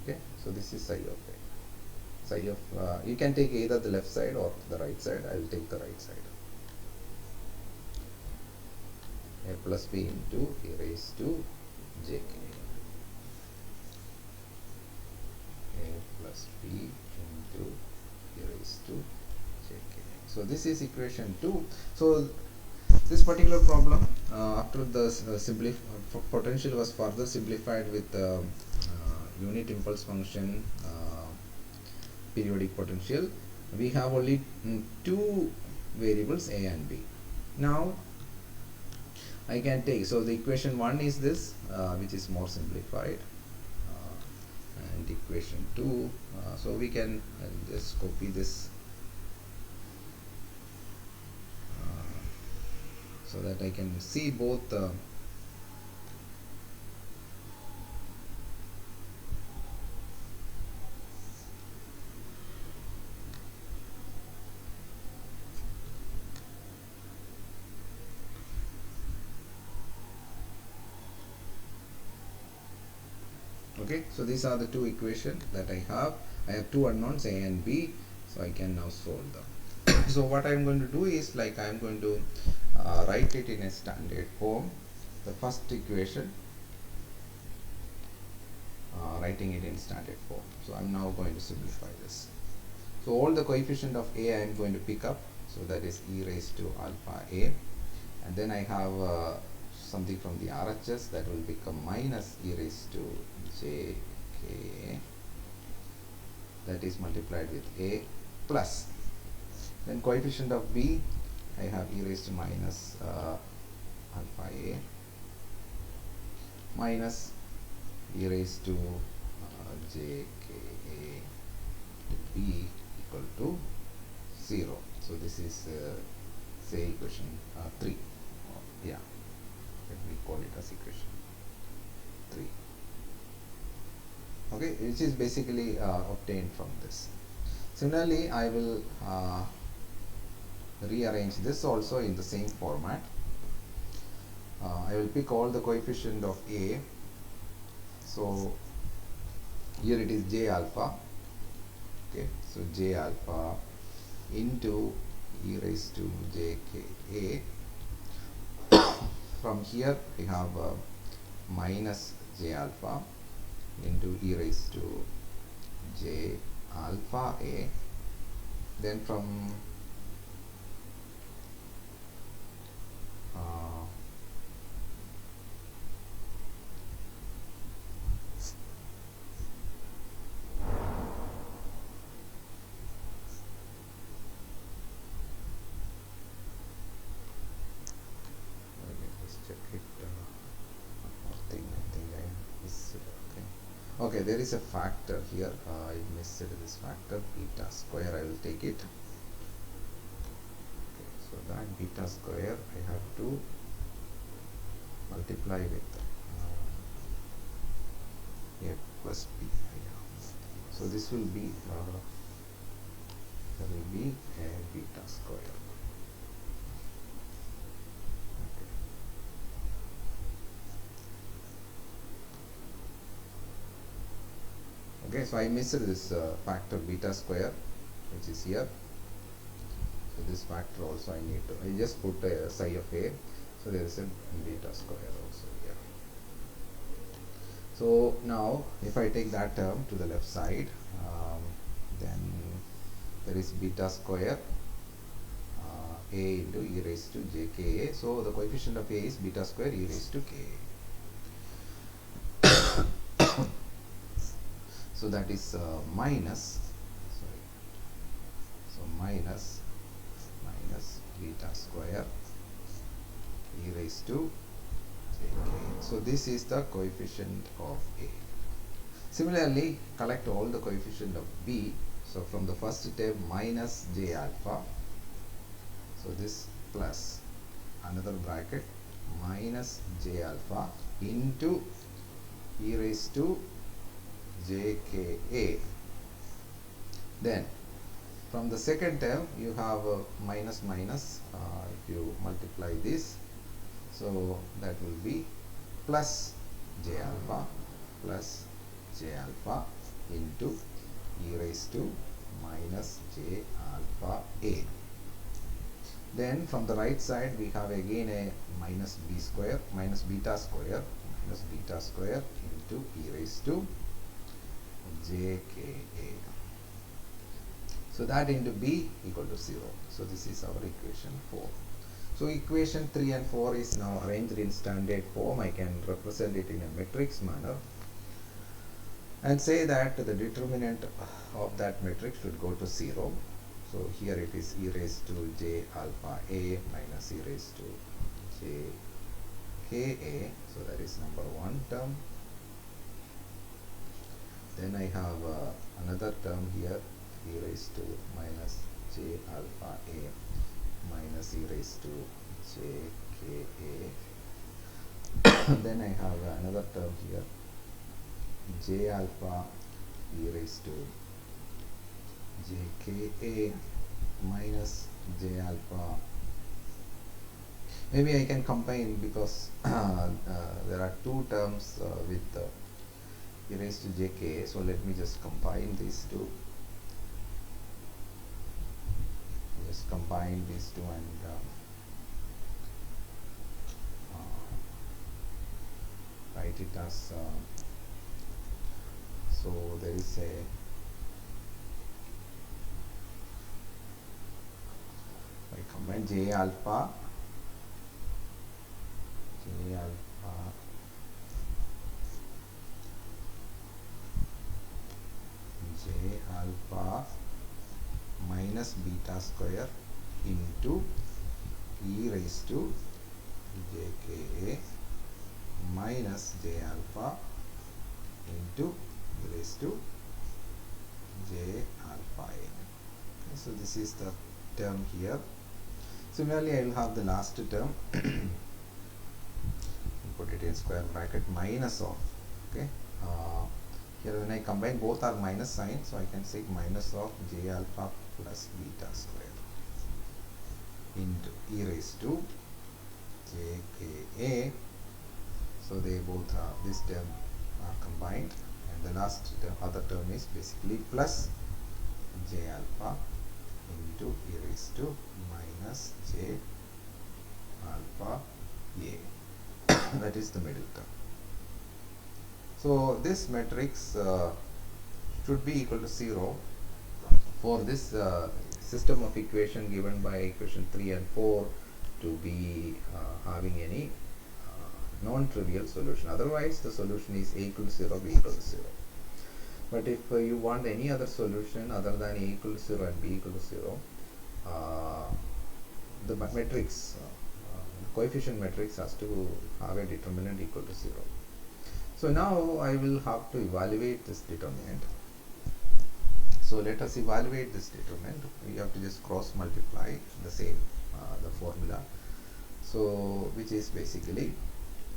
Okay, so this is psi of A. Psi of you can take either the left side or the right side. I will take the right side. A plus B into e raised to jk. A plus B into e raised to jk. So this is equation 2. So this particular problem, after the potential was further simplified with unit impulse function periodic potential, we have only two variables A and B. Now I can take, so the equation 1 is this, which is more simplified, and equation 2, so we can just copy this so that I can see both okay, so these are the two equations that I have. I have two unknowns A and B, so I can now solve them. So what I am going to do is, like, I am going to write it in a standard form. The first equation, writing it in standard form. So I am now going to simplify this. So all the coefficient of A I am going to pick up, so that is e raised to alpha A, and then I have something from the RHS that will become minus e raised to jk, that is multiplied with A, plus then coefficient of B, I have e raised to minus alpha A minus e raised to jk B equal to 0. So this is say equation 3. Yeah, let me call it as equation 3. Okay, which is basically obtained from this. Similarly, I will rearrange this also in the same format. I will pick all the coefficient of A. So here it is j alpha. Okay, so j alpha into e raised to jka. From here we have minus j alpha into e raised to j alpha A. Then from okay, there is a factor here. I missed this factor, beta square. I will take it. Okay, so that beta square I have to multiply with A plus B. So this will be there will be a beta square. Okay, so I missed this factor beta square, which is here. So this factor also I need to, I just put a psi of A, so there is a beta square also here. So now if I take that term to the left side, then there is beta square A into e raised to jka. So the coefficient of A is beta square e raised to ka. So that is minus, sorry, so minus beta square e raised to jk. So this is the coefficient of A. Similarly, collect all the coefficient of B. So from the first term minus j alpha, so this plus another bracket minus j alpha into e raised to jka. Then from the second term you have minus minus, if you multiply this, So that will be plus j alpha into e raised to minus j alpha a. Then from the right side we have again a minus beta square into e raised to jka. So that into b equal to 0. So this is our equation 4. So equation 3 and 4 is now arranged in standard form. I can represent it in a matrix manner and say that the determinant of that matrix should go to 0. So here it is e raised to j alpha a minus e raised to j ka. So that is number 1 term. Then I have another term here, e raised to minus j alpha a minus e raised to j ka. Then I have another term here, j alpha e raised to j ka minus j alpha. Maybe I can combine because there are two terms with e raised to jk. So let me just combine these two. Just combine these two and write it as so there is a I combine j alpha minus beta square into e raised to jka minus j alpha into e raised to j alpha a. Okay, so this is the term here. Similarly, I will have the last term. Put it in square bracket minus of, okay, here when I combine both are minus signs, so I can say minus of j alpha plus beta square into e raised to jka. So they both are, this term are combined, and the last term, other term is basically plus j alpha into e raised to minus j alpha a. That is the middle term. So this matrix should be equal to 0 for this system of equation given by equation 3 and 4 to be having any non-trivial solution. Otherwise the solution is a equal to 0, b equal to 0. But if you want any other solution other than a equal to 0 and b equal to 0, the matrix coefficient matrix has to have a determinant equal to 0. So now I will have to evaluate this determinant. So let us evaluate this determinant. We have to just cross multiply the same the formula. So which is basically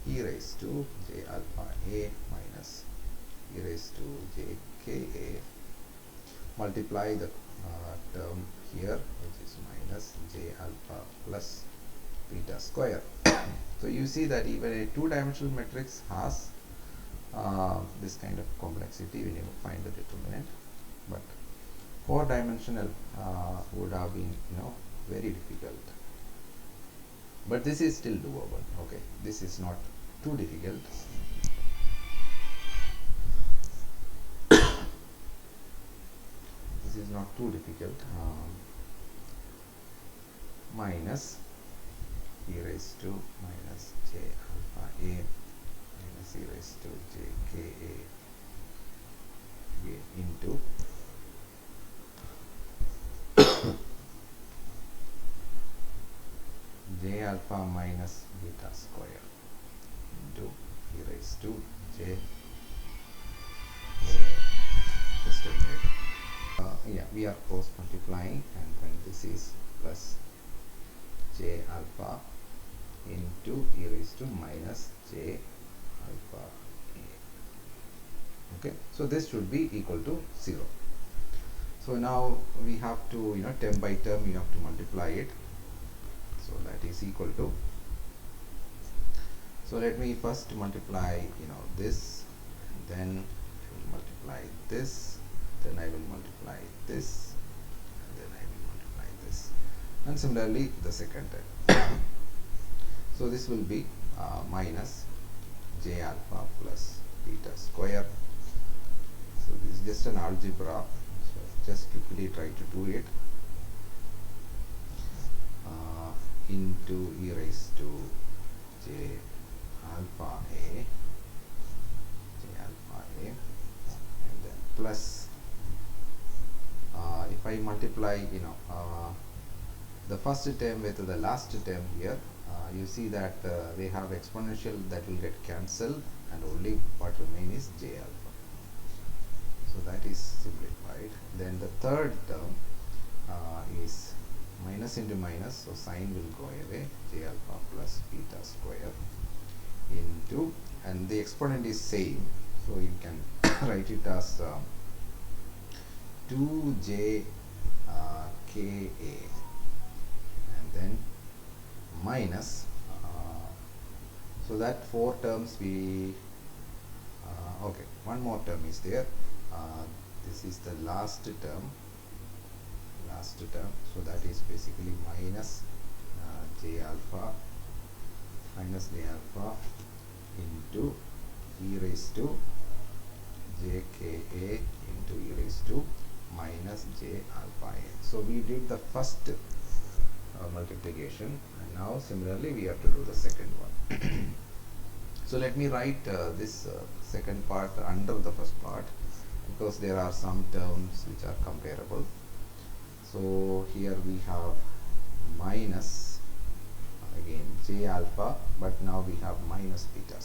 e raised to j alpha a minus e raised to j ka, multiply the term here which is minus j alpha plus beta square. So you see that even a two-dimensional matrix has this kind of complexity when you find the determinant, but four-dimensional would have been very difficult. But this is still doable. Okay, this is not too difficult. This is not too difficult. Minus e raised to minus j alpha a minus e raised to j ka into j alpha minus beta square into e raised to j. Just a minute. Yeah, we are cross multiplying, and then this is plus j alpha into e raised to minus j alpha a. Okay, so this should be equal to 0. So now we have to, term by term you have to multiply it. So that is equal to So let me first multiply this, and then I will multiply this, then I will multiply this, and then I will multiply this, and similarly the second time. So this will be minus j alpha plus beta square. So this is just an algebra, so just quickly try to do it. Into e raised to j alpha a, and then plus, if I multiply the first term with the last term here, you see that they have exponential that will get cancelled, and only what remains is j alpha. So that is simplified. Then the third term is minus into minus, so sign will go away, j alpha plus beta square into, and the exponent is same, so you can write it as 2j ka, and then minus, so that four terms we okay, one more term is there. This is the last term, so that is basically minus j alpha into e raised to j ka into e raised to minus j alpha a. So we did the first multiplication, and now similarly we have to do the second one. So let me write this second part under the first part, because there are some terms which are comparable. So here we have minus again j alpha, but now we have minus beta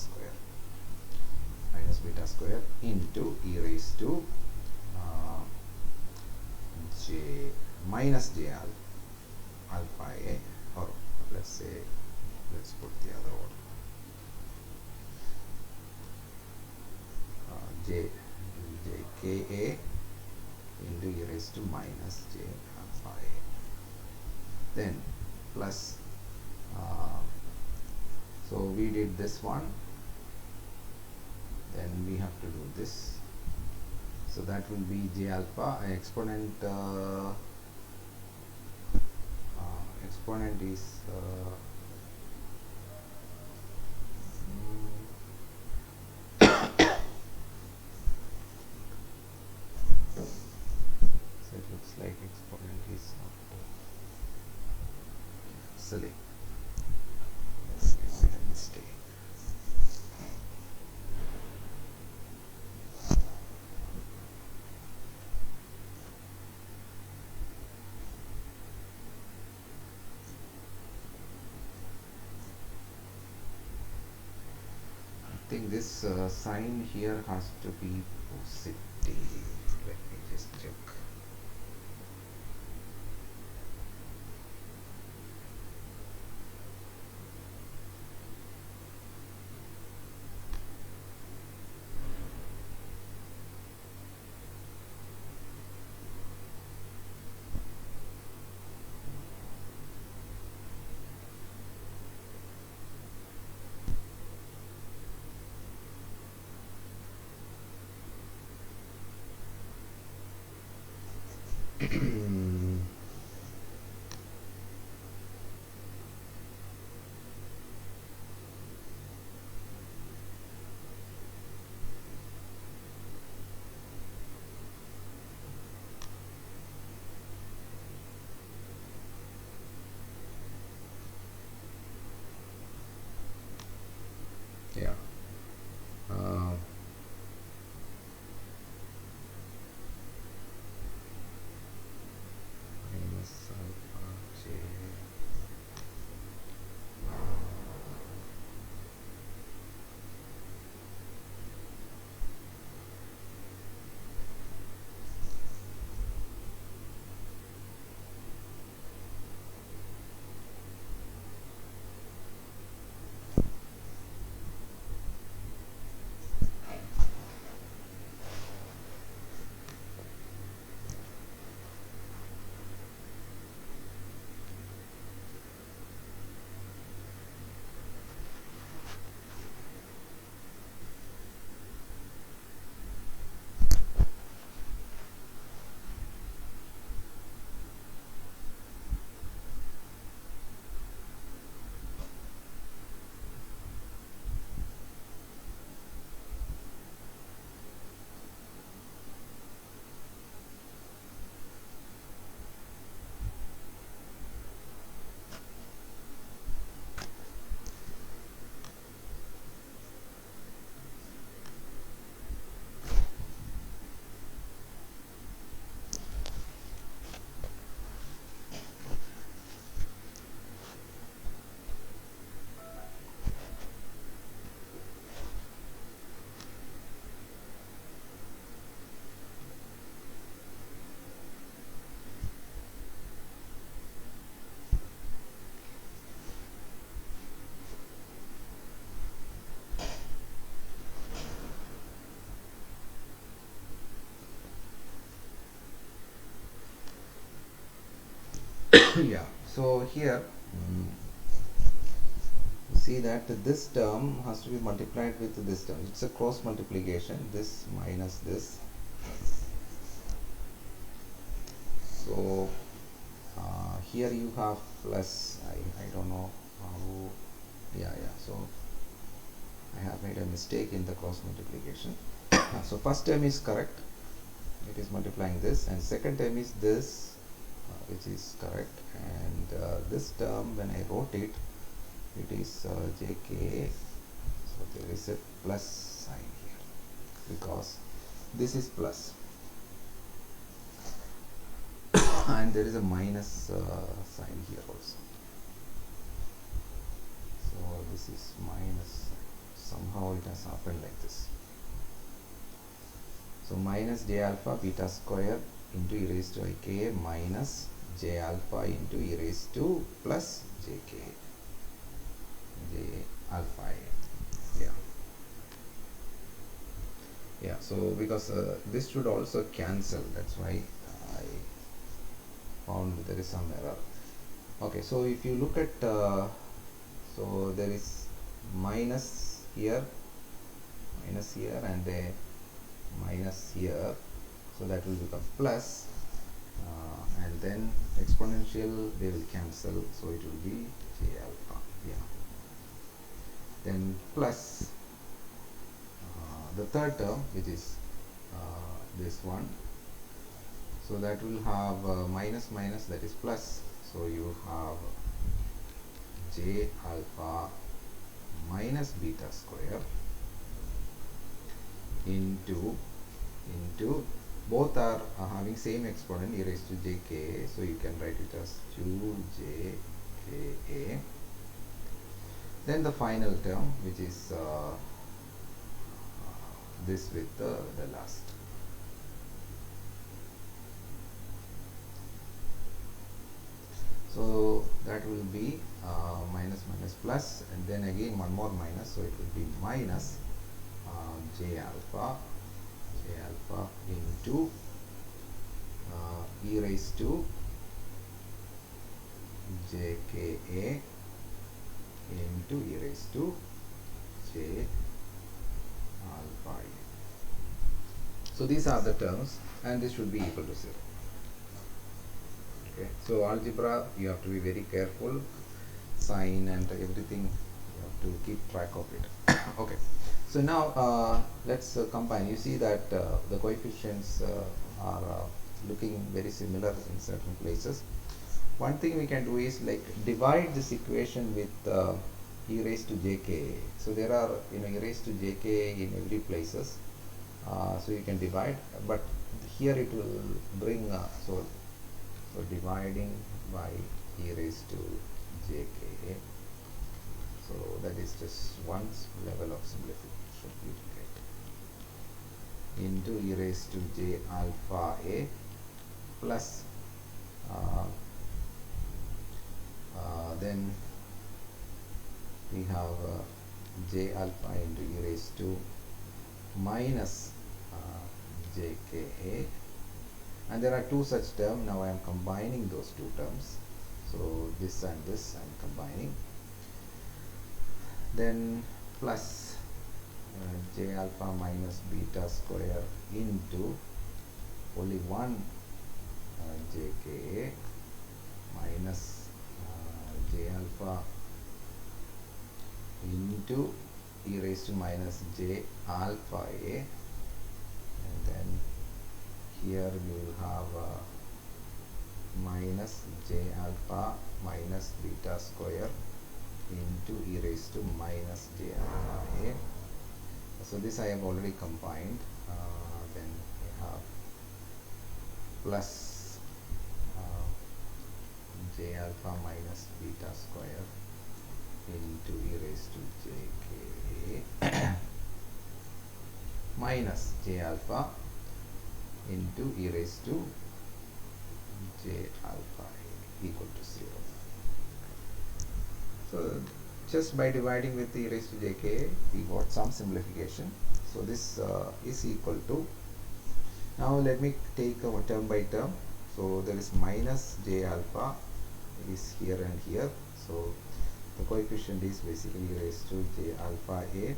square into e raised to j minus j alpha a, or let's put the other order, j ka into e raised to minus j alpha a, then plus, so we did this one, then we have to do this, so that will be j alpha, exponent is so it looks like exponent is silly, I made a mistake. I think this sign here has to be positive. Let me just check. Yeah, so here you see that this term has to be multiplied with this term. It's a cross multiplication, this minus this. So here you have plus, I don't know how, yeah, so I have made a mistake in the cross multiplication. So first term is correct, it is multiplying this, and second term is this, which is correct, and this term when I wrote it, it is jk, so there is a plus sign here because this is plus and there is a minus sign here also, so this is minus, somehow it has happened like this. So minus j alpha beta square into e raised to ik minus j alpha into e raised to plus jk, j alpha a. Yeah, so because this should also cancel, that's why I found there is some error. Okay, so if you look at so there is minus here and a minus here, so that will become plus, and then exponential they will cancel, so it will be j alpha, yeah, then plus the third term, which is this one, so that will have minus minus, that is plus, so you have j alpha minus beta square into both are having same exponent e raised to jk, so you can write it as 2jka, then the final term, which is this with the last. So that will be minus minus plus, and then again one more minus, so it will be minus j alpha into e raised to jka into e raised to j alpha a. So these are the terms, and this should be equal to 0. Okay, so algebra you have to be very careful, sign and everything you have to keep track of it. Okay, so now let's combine. You see that the coefficients are looking very similar in certain places. One thing we can do is like divide this equation with e raised to jk. So there are e raised to jk in every places, so you can divide, but here it will bring so dividing by e raised to jk, so that is just one level of simplification we get, into e raised to j alpha a plus then we have j alpha into e raised to minus jka, and there are two such terms. Now I am combining those two terms, so this and this I am combining, then plus j alpha minus beta square into only one jka minus j alpha into e raised to minus j alpha a, and then here we will have minus j alpha minus beta square into e raised to minus j alpha a. So this I have already combined, then we have plus j alpha minus beta square into e raised to jk minus j alpha into e raised to j alpha equal to 0. So just by dividing with e raised to jk we got some simplification. So this is equal to, now let me take term by term. So there is minus j alpha is here and here, so the coefficient is basically e raised to j alpha a,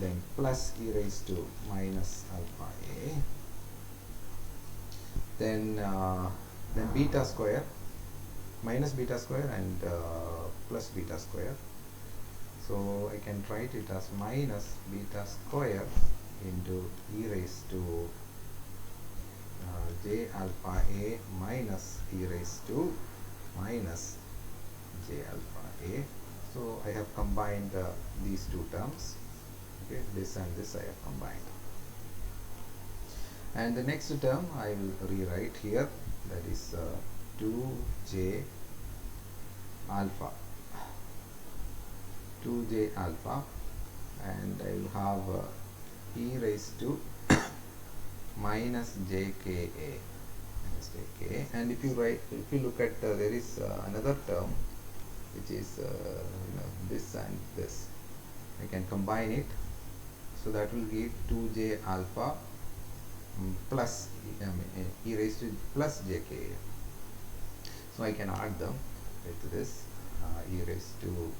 then plus e raised to minus alpha a, then beta square, minus beta square and plus beta square. So I can write it as minus beta square into e raised to j alpha a minus e raised to minus j alpha a. So I have combined these two terms. Okay, this and this I have combined. And the next term I will rewrite here, that is 2j alpha, and I will have e raised to minus jka, and if you look at there is another term which is this and this. I can combine it, so that will give 2j alpha plus e raised to plus jka. So I can add them with this e raised to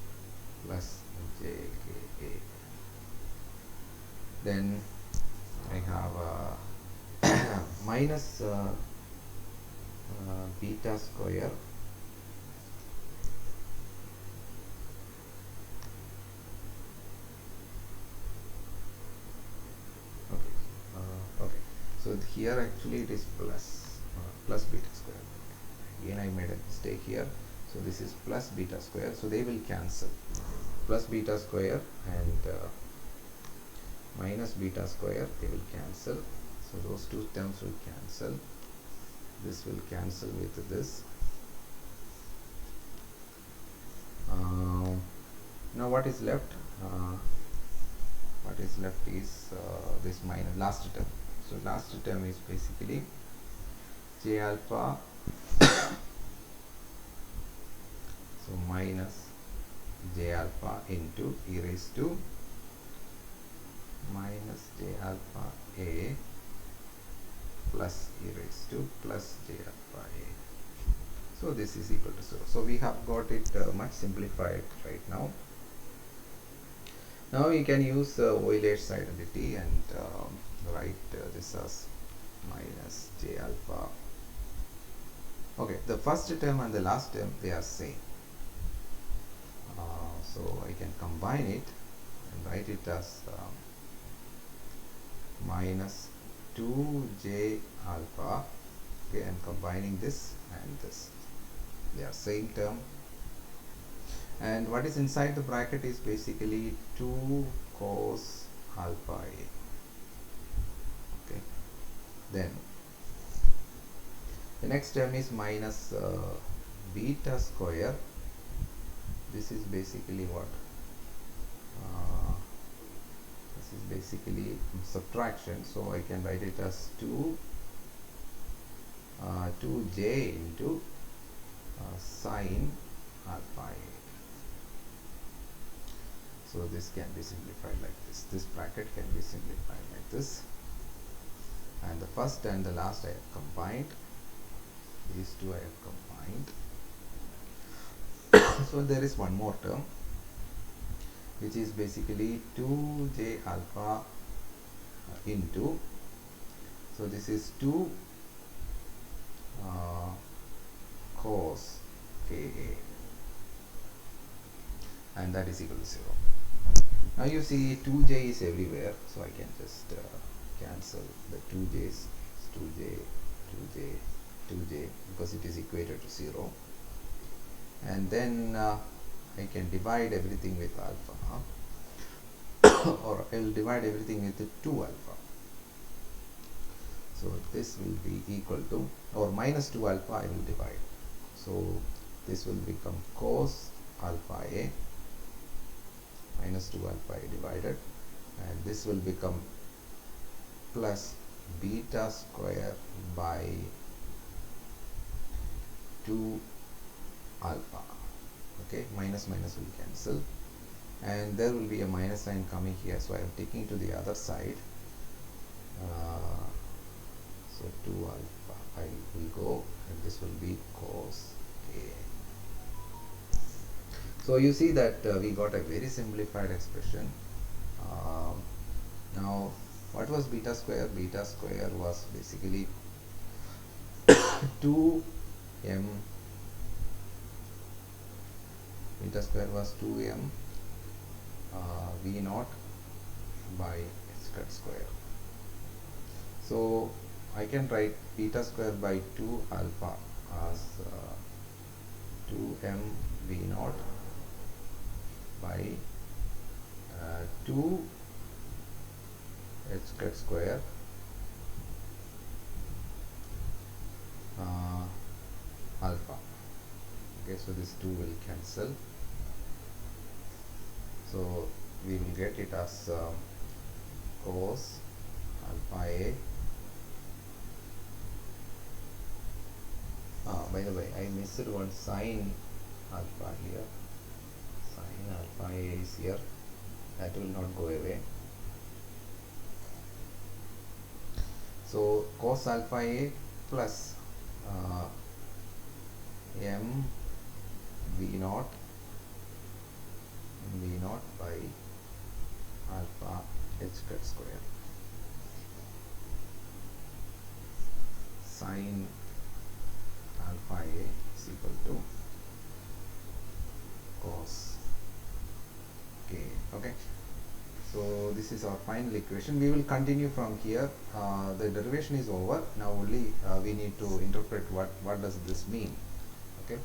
plus jka. Then I have minus beta square so here actually it is plus beta square. Again I made a mistake here, so this is plus beta square, so they will cancel. Plus beta square and minus beta square, they will cancel, so those two terms will cancel. This will cancel with this. Now what is left? What is left is this minus last term. So last term is basically j alpha so minus j alpha into e raised to minus j alpha a plus e raised to plus j alpha a. So this is equal to 0. So we have got it much simplified right now. Now we can use Euler's identity and write this as minus j alpha. Okay, the first term and the last term, they are same. So I can combine it and write it as minus 2j alpha. Okay, I'm combining this and this. They are same term. And what is inside the bracket is basically 2 cos alpha a. Okay. Then the next term is minus beta square. This is basically what? This is basically subtraction. So I can write it as 2j into sine alpha a. So this can be simplified like this. This bracket can be simplified like this. And the first and the last I have combined. These two I have combined. So there is one more term, which is basically 2j alpha into, so this is 2 cos ka, and that is equal to 0. Now you see 2j is everywhere, so I can just cancel the 2j's. It's 2j because it is equated to 0, and then I can divide everything with alpha or I will divide everything with 2 alpha. So this will be equal to, or minus 2 alpha I will divide. So this will become cos alpha a minus 2 alpha a divided, and this will become plus beta square by 2 alpha. Okay, minus minus will cancel, and there will be a minus sign coming here, so I am taking to the other side. So 2 alpha I will go, and this will be cos a. So you see that we got a very simplified expression. Now what was beta square? Beta square was basically 2m, beta square was 2m v naught by h cut square. So I can write beta square by 2 alpha as 2m v naught by 2 h cut square alpha. Okay, so this 2 will cancel. So we will get it as cos alpha a. By the way, I missed one sin alpha here. Sin alpha a is here. That will not go away. So cos alpha a plus m v naught by alpha h cut square sin alpha a is equal to cos k. Okay, so this is our final equation. We will continue from here. The derivation is over. Now only we need to interpret what does this mean. Okay.